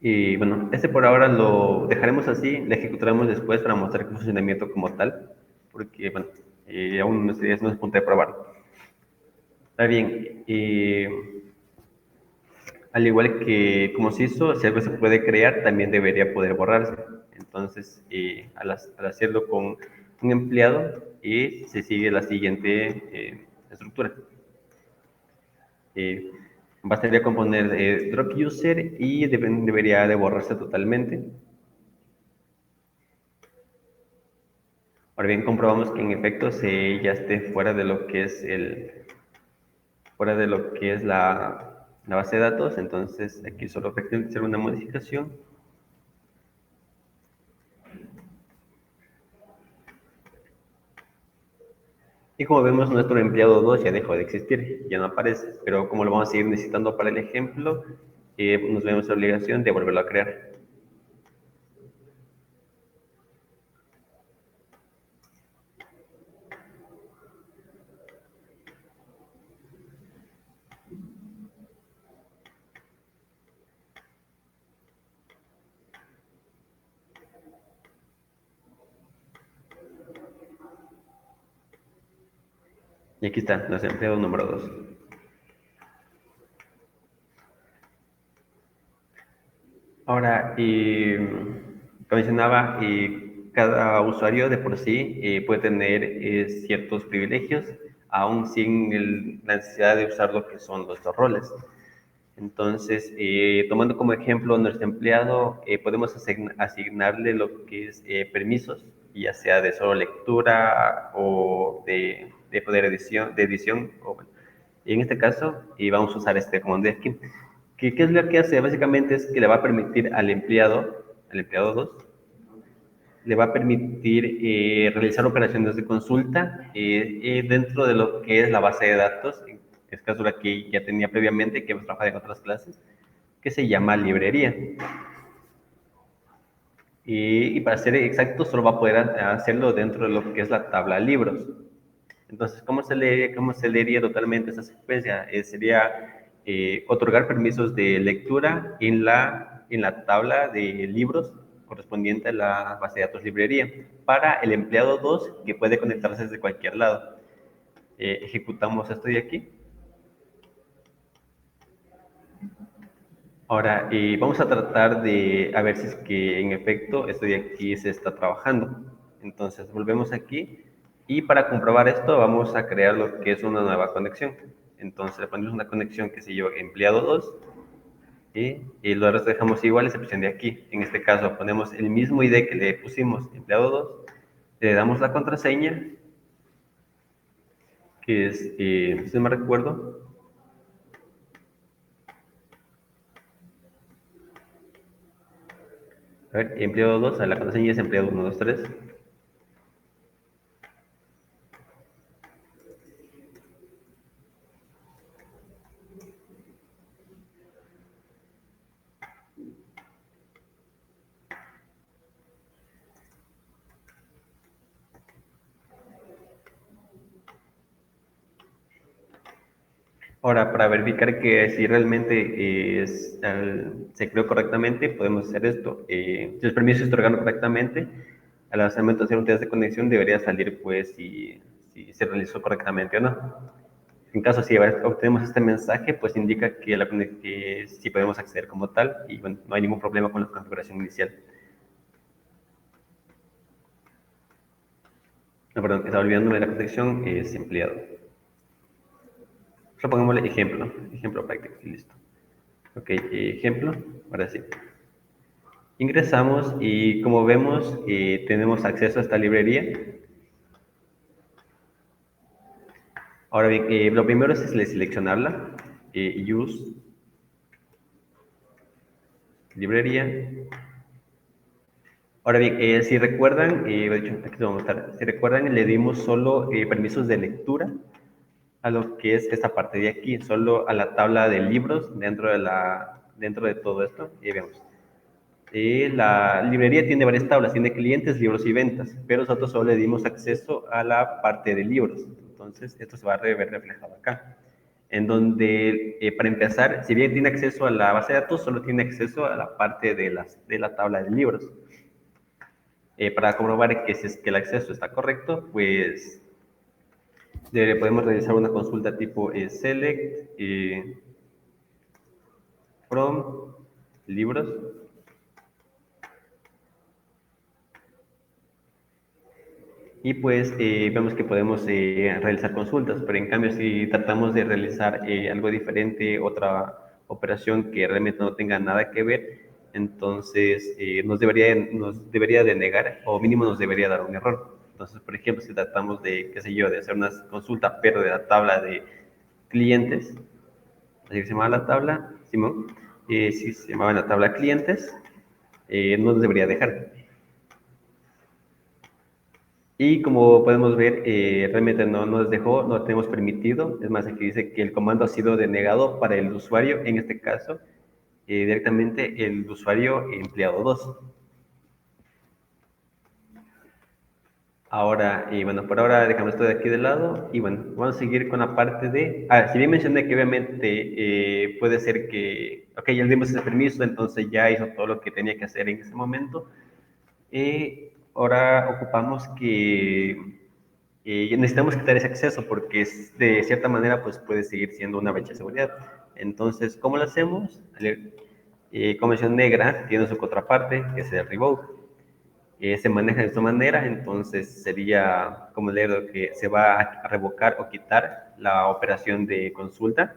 Y bueno, este por ahora lo dejaremos así, lo ejecutaremos después para mostrar el funcionamiento como tal, porque bueno, aún no es punto de probarlo. Está bien, al igual que como se hizo, si algo se puede crear, también debería poder borrarse. Entonces, al hacerlo con un empleado, se sigue la siguiente estructura. Bastaría con poner drop user y debería de borrarse totalmente. Ahora bien, comprobamos que en efecto ya esté fuera de lo que es la base de datos. Entonces aquí solo hay que hacer una modificación. Y como vemos, nuestro empleado 2 ya dejó de existir, ya no aparece. Pero como lo vamos a seguir necesitando para el ejemplo, nos vemos la obligación de volverlo a crear. Y aquí está, nuestro empleado número 2. Ahora, como mencionaba, cada usuario de por sí puede tener ciertos privilegios, aún sin la necesidad de usar lo que son los dos roles. Entonces, tomando como ejemplo nuestro empleado, podemos asignarle lo que es permisos, ya sea de solo lectura o de poder edición. Bueno, y en este caso, vamos a usar este comando de aquí. ¿Qué es lo que hace? Básicamente es que le va a permitir al empleado 2, le va a permitir realizar operaciones de consulta dentro de lo que es la base de datos, en este caso la que ya tenía previamente, que hemos trabajado en otras clases, que se llama librería. Y para ser exacto, solo va a poder hacerlo dentro de lo que es la tabla libros. Entonces, cómo se leería totalmente esa secuencia? Sería otorgar permisos de lectura en la tabla de libros correspondiente a la base de datos librería para el empleado 2 que puede conectarse desde cualquier lado. Ejecutamos esto de aquí. Ahora, vamos a tratar de a ver si es que en efecto esto de aquí se está trabajando. Entonces, volvemos aquí y para comprobar esto vamos a crear lo que es una nueva conexión. Entonces, le ponemos una conexión que se llama empleado 2 y lo resto dejamos igual, excepción de aquí. En este caso, ponemos el mismo ID que le pusimos empleado 2, le damos la contraseña, que es, si no me recuerdo, A ver, empleado 2, la contraseña es empleado 1, 2, 3. Ahora, para verificar que si realmente se creó correctamente, podemos hacer esto. Si los permisos se otorgaron correctamente, al hacer un test de conexión debería salir pues si se realizó correctamente o no. En caso si obtenemos este mensaje, pues indica que sí podemos acceder como tal y bueno, no hay ningún problema con la configuración inicial. No, perdón, estaba olvidándome de la conexión, es empleado. Solo pongámosle ejemplo práctico y listo. Ok, ejemplo, ahora sí. Ingresamos y como vemos tenemos acceso a esta librería. Ahora bien, lo primero es seleccionarla, use, librería. Ahora bien, si recuerdan, de hecho, aquí lo vamos a mostrar. Si recuerdan, le dimos solo permisos de lectura a lo que es esta parte de aquí, solo a la tabla de libros dentro de todo esto. Y vemos. La librería tiene varias tablas, tiene clientes, libros y ventas, pero nosotros solo le dimos acceso a la parte de libros. Entonces, esto se va a ver reflejado acá. En donde, para empezar, si bien tiene acceso a la base de datos, solo tiene acceso a la parte de la tabla de libros. Para comprobar que el acceso está correcto, pues podemos realizar una consulta tipo select from libros. Y pues vemos que podemos realizar consultas, pero en cambio si tratamos de realizar algo diferente, otra operación que realmente no tenga nada que ver, entonces nos debería de negar o mínimo nos debería dar un error. Entonces, por ejemplo, si tratamos de, qué sé yo, de hacer una consulta, pero de la tabla de clientes, así que se llama la tabla, Simón, si se llamaba la tabla clientes, no nos debería dejar. Y como podemos ver, realmente no nos dejó, no tenemos permitido. Es más, aquí dice que el comando ha sido denegado para el usuario, en este caso, directamente el usuario empleado 2. Ahora, y bueno, por ahora dejamos esto de aquí de lado y bueno, vamos a seguir con la parte de... si bien mencioné que obviamente puede ser que, ok, ya le dimos ese permiso, entonces ya hizo todo lo que tenía que hacer en ese momento. Ahora ocupamos que necesitamos quitar ese acceso porque de cierta manera pues puede seguir siendo una brecha de seguridad. Entonces, ¿cómo lo hacemos? Convención negra tiene su contraparte, que es el revoke. Se maneja de esta manera, entonces sería como leer que se va a revocar o quitar la operación de consulta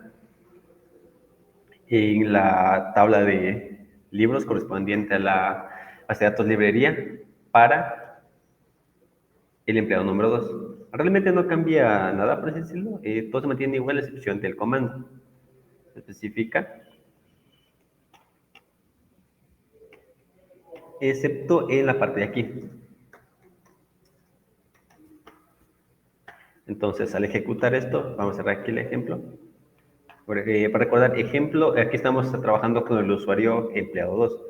en la tabla de libros correspondiente a la base de datos librería para el empleado número 2. Realmente no cambia nada, por así decirlo. Todo se mantiene igual, a excepción del comando. Se especifica, excepto en la parte de aquí. Entonces, al ejecutar esto, vamos a cerrar aquí el ejemplo. Para recordar, ejemplo, aquí estamos trabajando con el usuario empleado 2.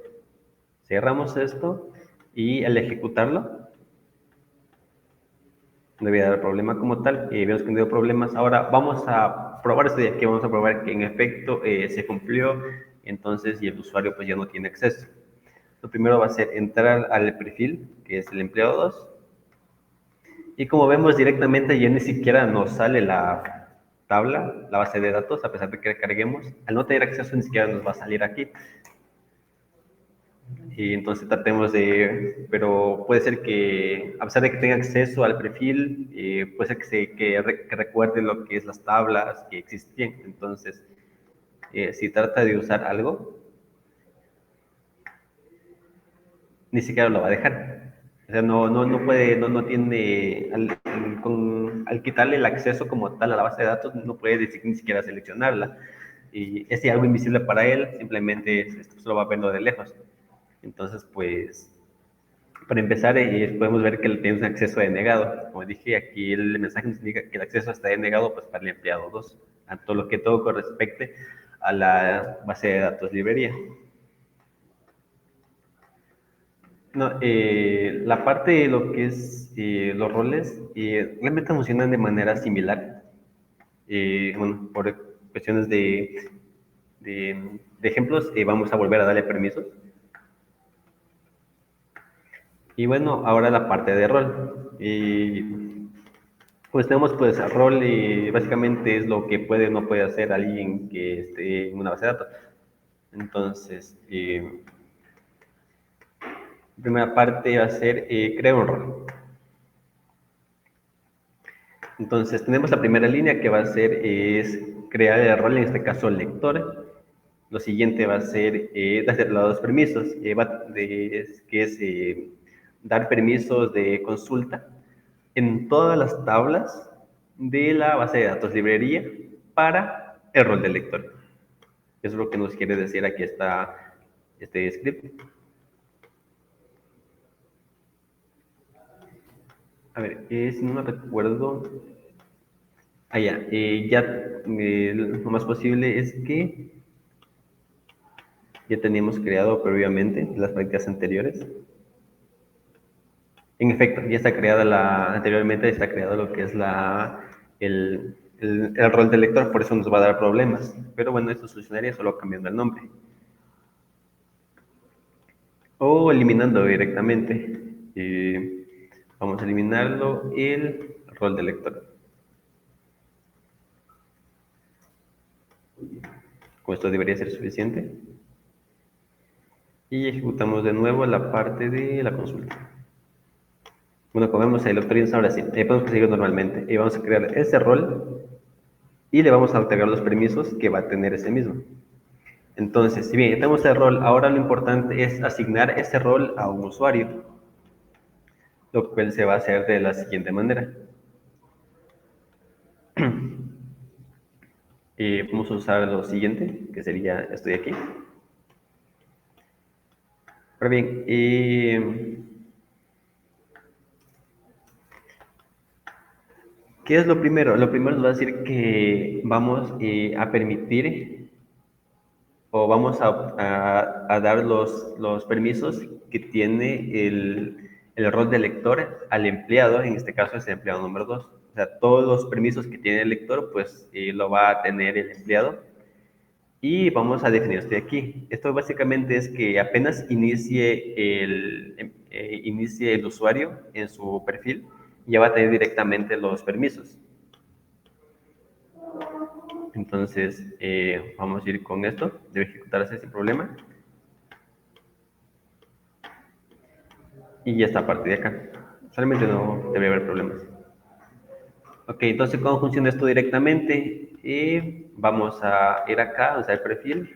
Cerramos esto y al ejecutarlo, no debería dar problema como tal. Vemos que no dio problemas. Ahora vamos a probar esto de aquí, vamos a probar que en efecto se cumplió, entonces, y el usuario pues ya no tiene acceso. Lo primero va a ser entrar al perfil, que es el empleado 2. Y como vemos directamente ya ni siquiera nos sale la tabla, la base de datos, a pesar de que carguemos. Al no tener acceso ni siquiera nos va a salir aquí. Y entonces tratemos pero puede ser que, a pesar de que tenga acceso al perfil, puede ser que recuerde lo que es las tablas que existían. Entonces, si trata de usar algo, ni siquiera lo va a dejar. O sea, no puede, no tiene, al quitarle el acceso como tal a la base de datos, no puede ni siquiera seleccionarla. Y es algo invisible para él, simplemente esto solo va a verlo de lejos. Entonces, pues, para empezar, podemos ver que tenemos un acceso denegado. Como dije, aquí el mensaje nos indica que el acceso está denegado pues, para el empleado 2, a todo corresponde a la base de datos librería. No, la parte de lo que es los roles realmente funcionan de manera similar. Bueno, por cuestiones de ejemplos, vamos a volver a darle permisos. Y bueno, ahora la parte de rol. Pues tenemos pues rol y básicamente es lo que puede o no puede hacer alguien que esté en una base de datos. Entonces, la primera parte va a ser crear un rol. Entonces, tenemos la primera línea que va a ser es crear el rol, en este caso lector. Lo siguiente va a ser hacer los permisos, que es dar permisos de consulta en todas las tablas de la base de datos librería para el rol de lector. Eso es lo que nos quiere decir aquí este script. A ver, si no me recuerdo. Lo más posible es que ya teníamos creado previamente las prácticas anteriores. En efecto, ya está creada anteriormente está creado lo que es el rol de lector, por eso nos va a dar problemas. Pero bueno, esto solucionaría solo cambiando el nombre. O eliminando directamente. Vamos a eliminarlo el rol de lector. Con esto debería ser suficiente. Y ejecutamos de nuevo la parte de la consulta. Bueno, como vemos, el doctor ahora sí, podemos proseguir normalmente. Y vamos a crear ese rol y le vamos a otorgar los permisos que va a tener ese mismo. Entonces, si bien ya tenemos el rol, ahora lo importante es asignar ese rol a un usuario, lo cual se va a hacer de la siguiente manera. Vamos a usar lo siguiente, que sería esto de aquí. Ahora bien, ¿qué es lo primero? Lo primero nos va a decir que vamos a permitir o vamos a dar los permisos que tiene el rol de lector al empleado, en este caso es el empleado número 2. O sea, todos los permisos que tiene el lector, pues lo va a tener el empleado. Y vamos a definir esto de aquí. Esto básicamente es que apenas inicie el usuario en su perfil, ya va a tener directamente los permisos. Entonces, vamos a ir con esto. Debe ejecutarse sin problema. Y ya está a partir de acá. Solamente no debe haber problemas. Ok, entonces, ¿cómo funciona esto directamente? Vamos a ir acá, o sea, el perfil.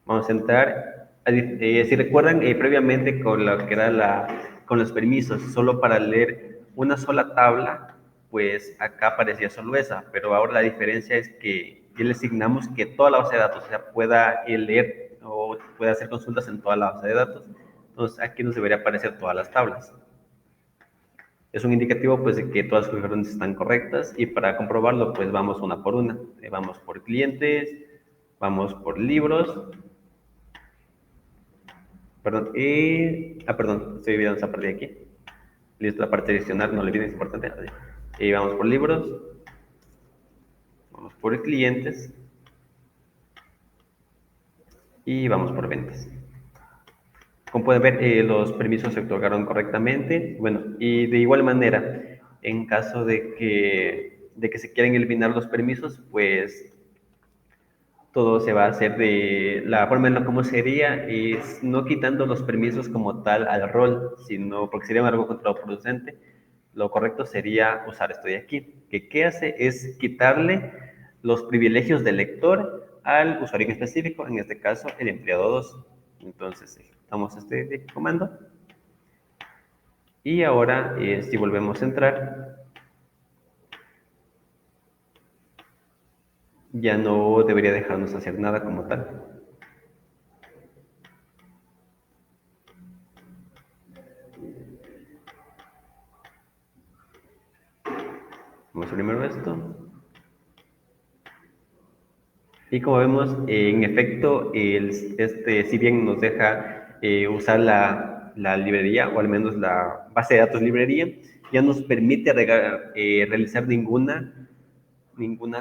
Vamos a entrar. Si recuerdan, previamente con lo que era con los permisos, solo para leer una sola tabla, pues acá aparecía solo esa, pero ahora la diferencia es que ya le asignamos que toda la base de datos, o sea, pueda leer o pueda hacer consultas en toda la base de datos. Entonces, aquí nos debería aparecer todas las tablas. Es un indicativo pues de que todas las configuraciones están correctas y para comprobarlo pues vamos una por una. Vamos por clientes, vamos por libros. Perdón, estoy olvidando esa parte de aquí. Listo, la parte adicional, no le olviden, es importante. Y vamos por libros, vamos por clientes y vamos por ventas. Como pueden ver, los permisos se otorgaron correctamente. Bueno, y de igual manera, en caso de que se quieran eliminar los permisos, pues todo se va a hacer de la forma en la como sería, es no quitando los permisos como tal al rol, sino porque sería algo contraproducente. Lo correcto sería usar esto de aquí, que qué hace es quitarle los privilegios del lector al usuario en específico, en este caso el empleado 2. Entonces ejecutamos este comando y ahora si volvemos a entrar, ya no debería dejarnos hacer nada como tal. Vamos a primero esto. Y como vemos, en efecto, si bien nos deja usar la librería, o al menos la base de datos librería, ya nos permite realizar ninguna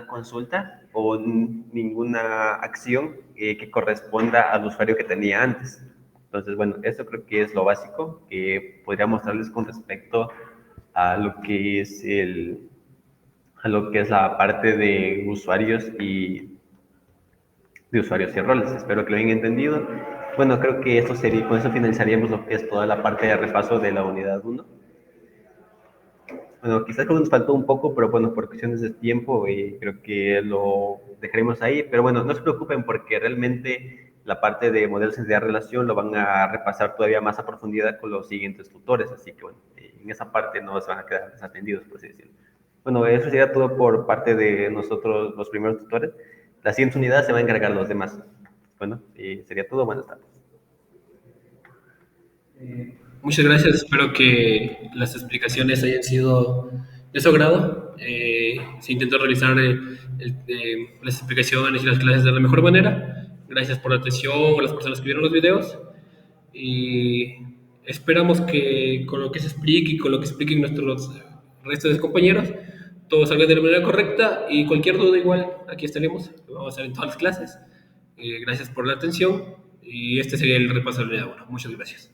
consulta o ninguna acción que corresponda al usuario que tenía antes. Entonces, bueno, eso creo que es lo básico que podría mostrarles con respecto a lo que es a lo que es la parte de usuarios y roles. Espero que lo hayan entendido. Bueno, creo que esto sería, con eso finalizaríamos lo que es toda la parte de repaso de la unidad 1. Bueno, quizás como nos faltó un poco, pero bueno, por cuestiones de tiempo, creo que lo dejaremos ahí. Pero bueno, no se preocupen porque realmente la parte de modelos de relación lo van a repasar todavía más a profundidad con los siguientes tutores. Así que bueno, en esa parte no se van a quedar desatendidos, por así decirlo. Bueno, eso sería todo por parte de nosotros, los primeros tutores. La siguiente unidad se va a encargar los demás. Bueno, sería todo. Buenas tardes. Muchas gracias, espero que las explicaciones hayan sido de su agrado. Se intentó realizar las explicaciones y las clases de la mejor manera. Gracias por la atención a las personas que vieron los videos y esperamos que con lo que se explique y con lo que expliquen nuestros restos de compañeros, todo salga de la manera correcta y cualquier duda igual, aquí estaremos, lo vamos a hacer en todas las clases. Gracias por la atención y este sería el repaso de la unidad 1. Muchas gracias.